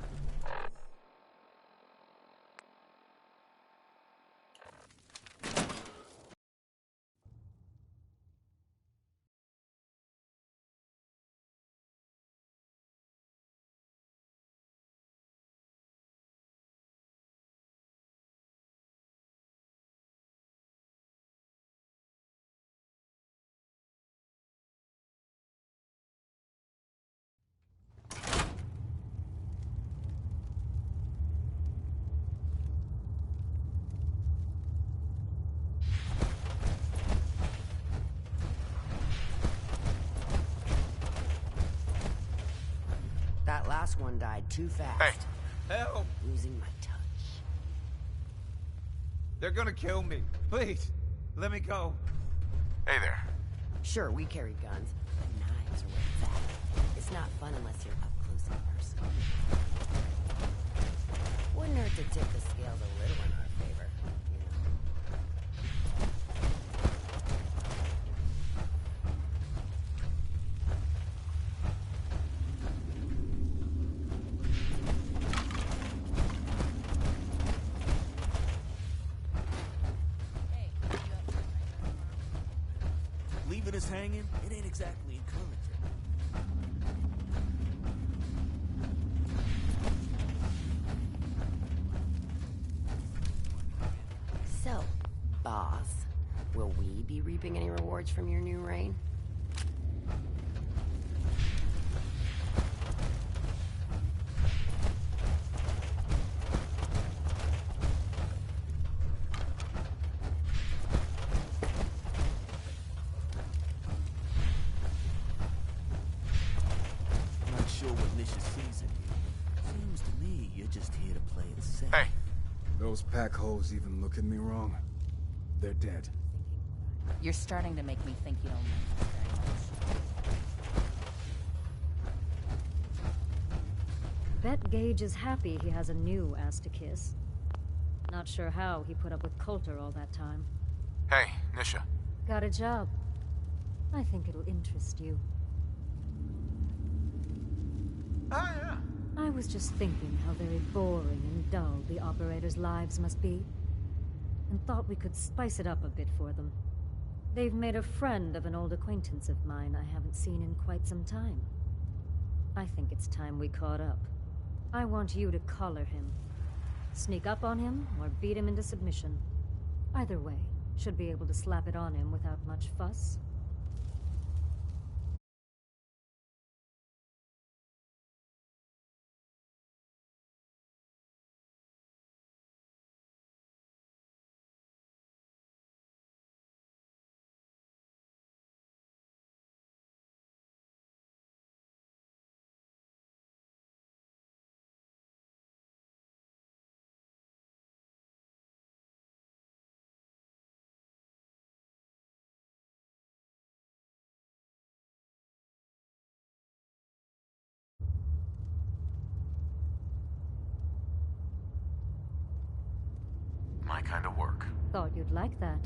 That last one died too fast. Hey! Help! Losing my touch. They're gonna kill me. Please, let me go. Hey there. Sure, we carry guns, but knives are where it's at. It's not fun unless you're up close and personal. Wouldn't hurt to tip the scales a little in our favor, you know. us hanging, it ain't exactly encouraging. So, boss, will we be reaping any rewards from your new reign? Not sure what Nisha sees in you. Seems to me you're just here to play it safe. Hey. Those pack holes even look at me wrong. They're dead. You're starting to make me think you don't like us very much. Bet Gage is happy he has a new ass to kiss. Not sure how he put up with Coulter all that time. Hey, Nisha. Got a job. I think it'll interest you. Oh, yeah. I was just thinking how very boring and dull the operators' lives must be, and thought we could spice it up a bit for them. They've made a friend of an old acquaintance of mine I haven't seen in quite some time. I think it's time we caught up. I want you to collar him. Sneak up on him, or beat him into submission. Either way, should be able to slap it on him without much fuss. My kind of work. Thought you'd like that.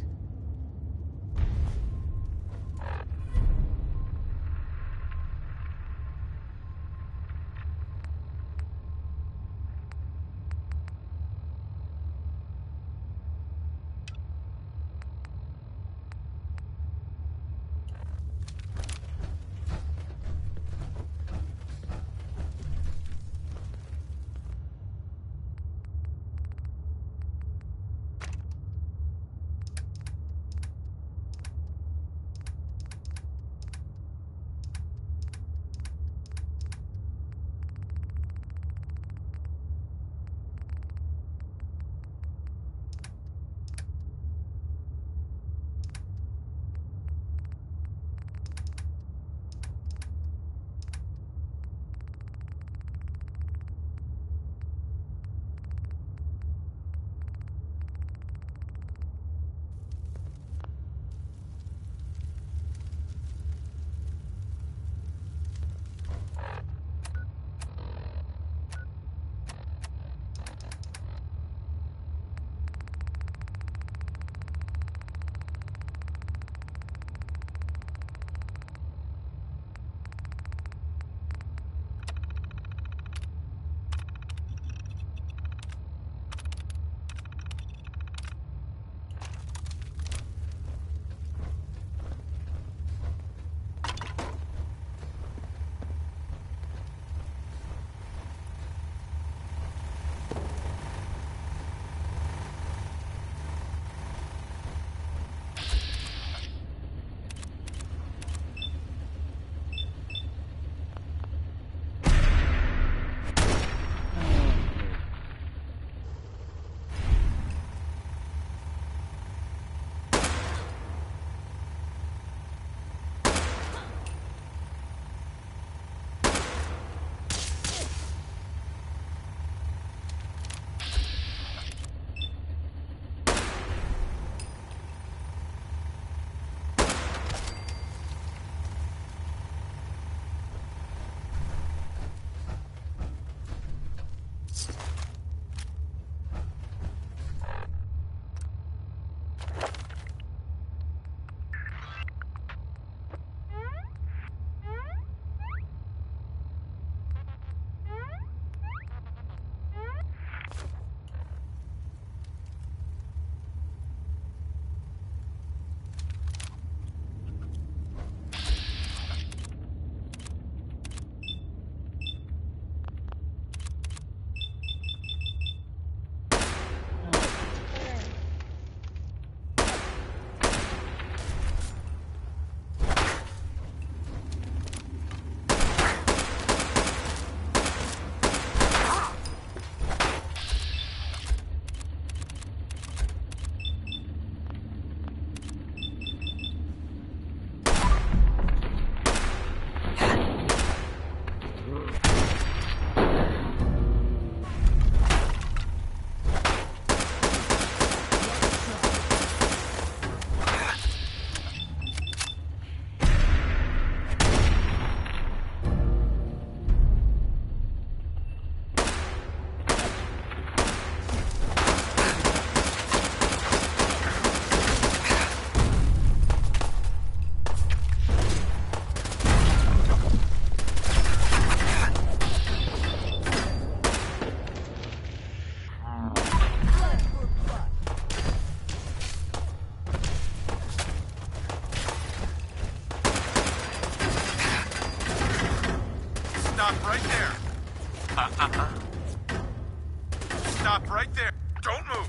Stop right there. Stop right there. Don't move.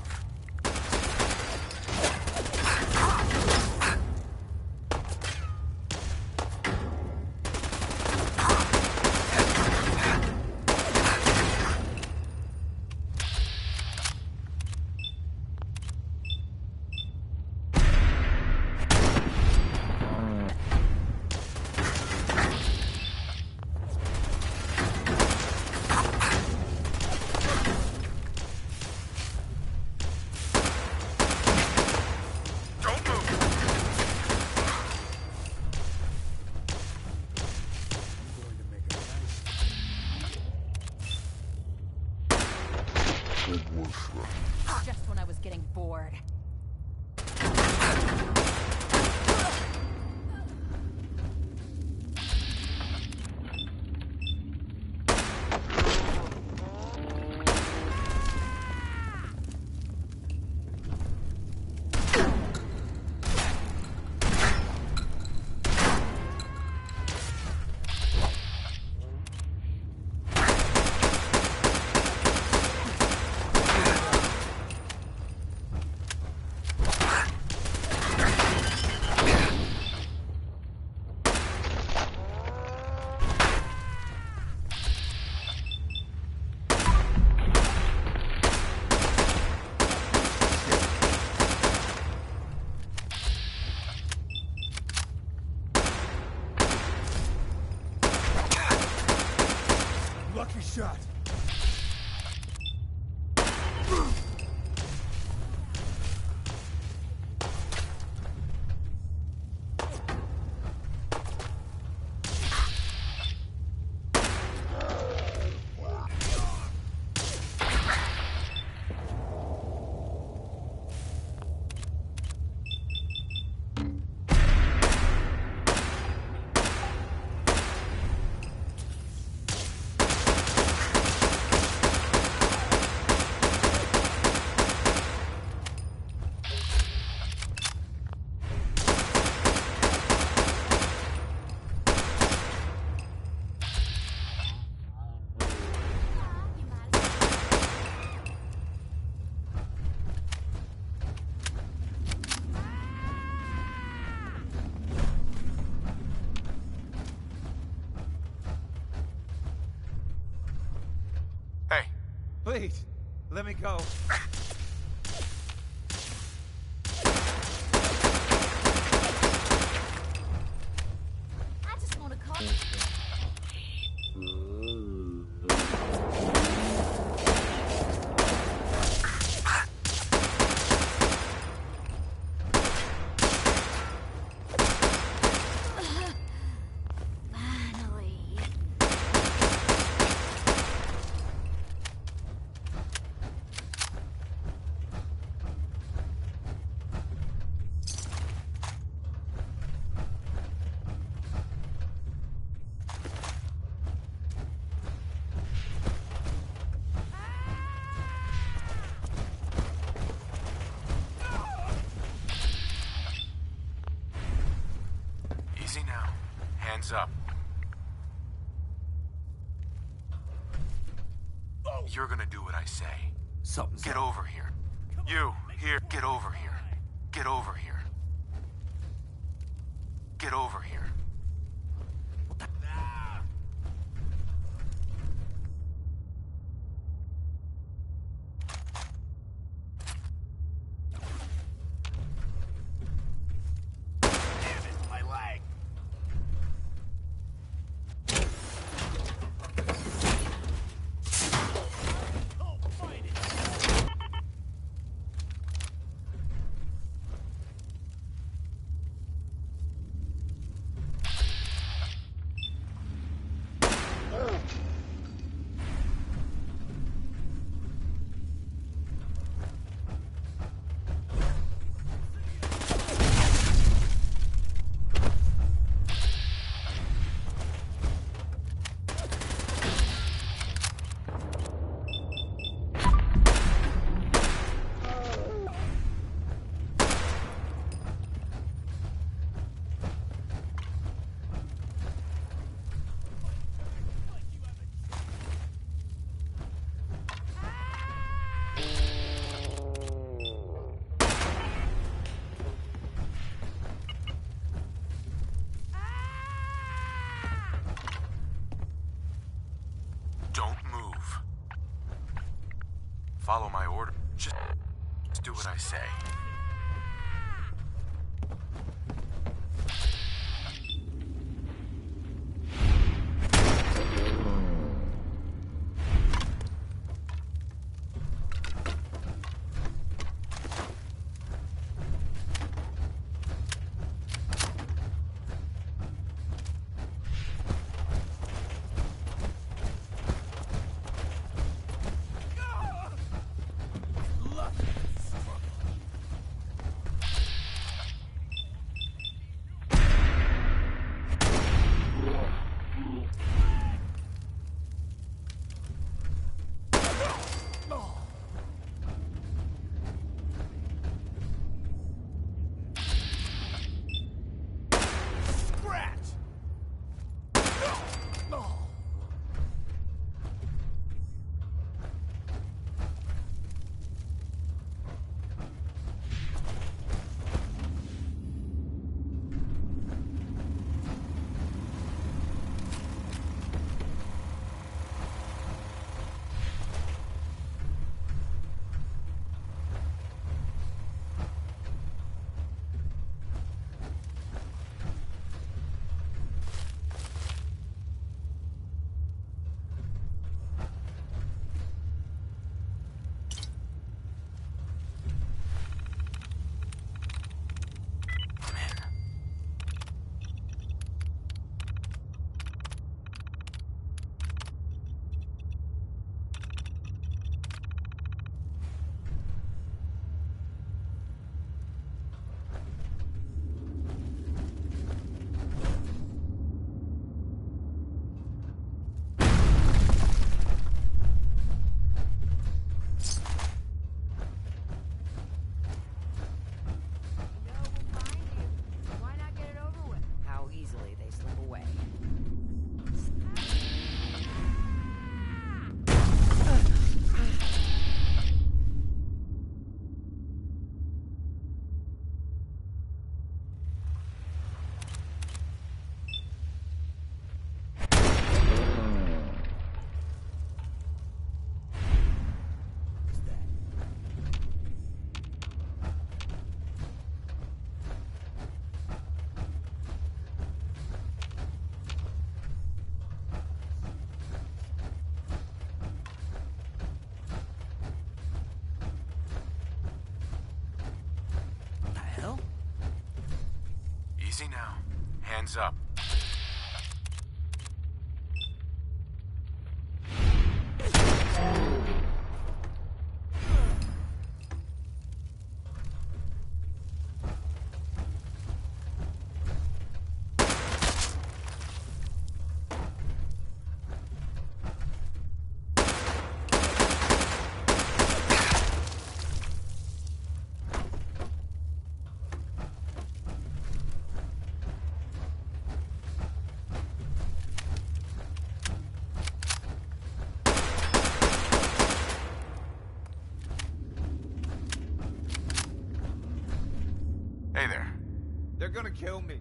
Just when I was getting bored. Lucky shot. Hey. Please, let me go. I just want to call. Easy now. Hands up. You're gonna do what I say. Something's Get up. over here. You, here, get over here. Get over here. Get over here. follow my order. Just do what I say. Easy now. Hands up. Hey there. They're gonna kill me.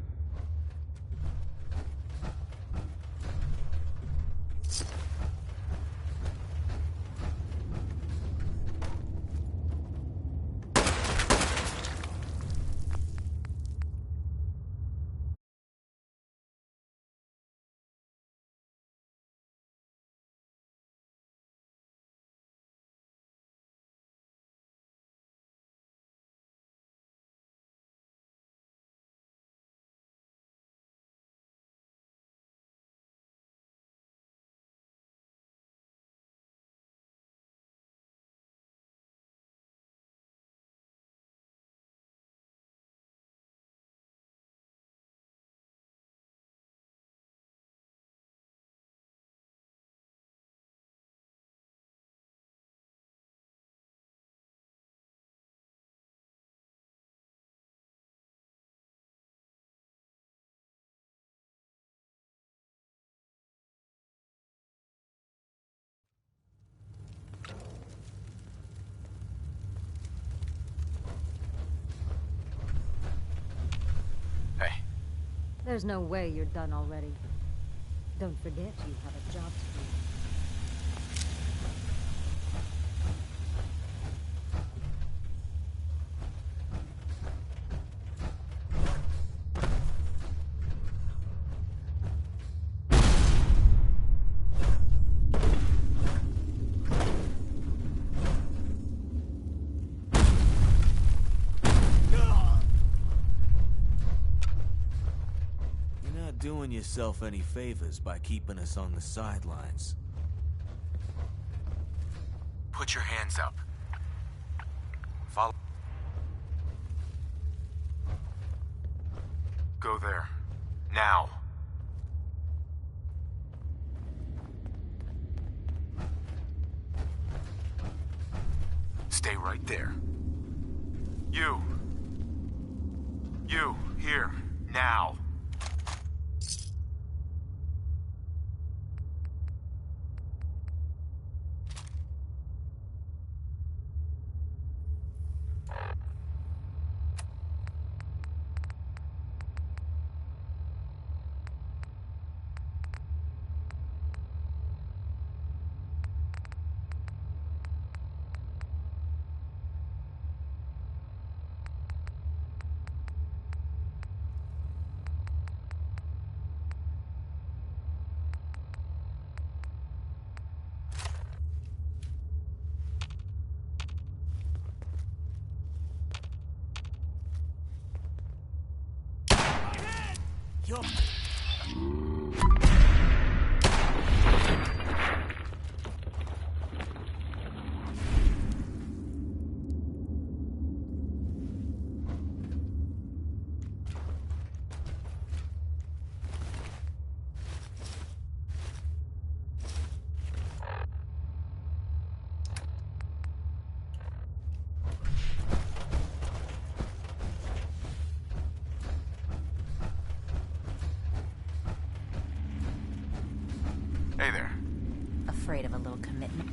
There's no way you're done already. Don't forget you have a job to do. doing yourself any favors by keeping us on the sidelines. Put your hands up. Follow. Go there. Now. Stay right there. You, here, now. Hey there. Afraid of a little commitment?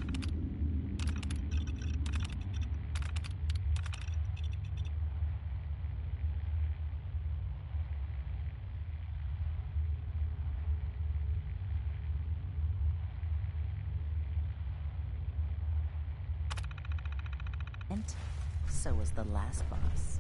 So was the last boss.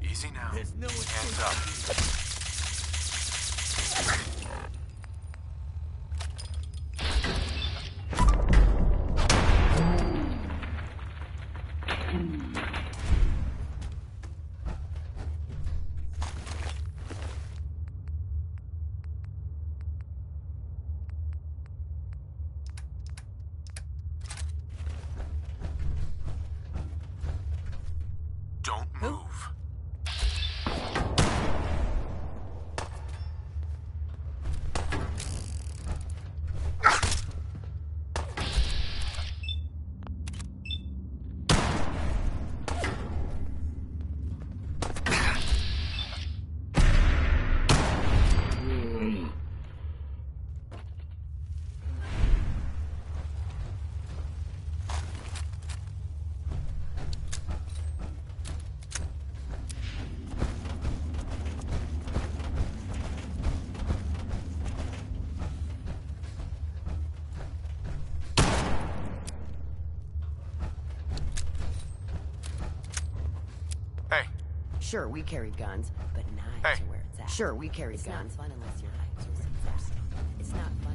Easy now. There's no Hands up. Don't move. Hey. Sure, we carry guns, but knives are where it's at. Sure, we carry guns. It's not fun unless your knives are where it's at. It's not fun.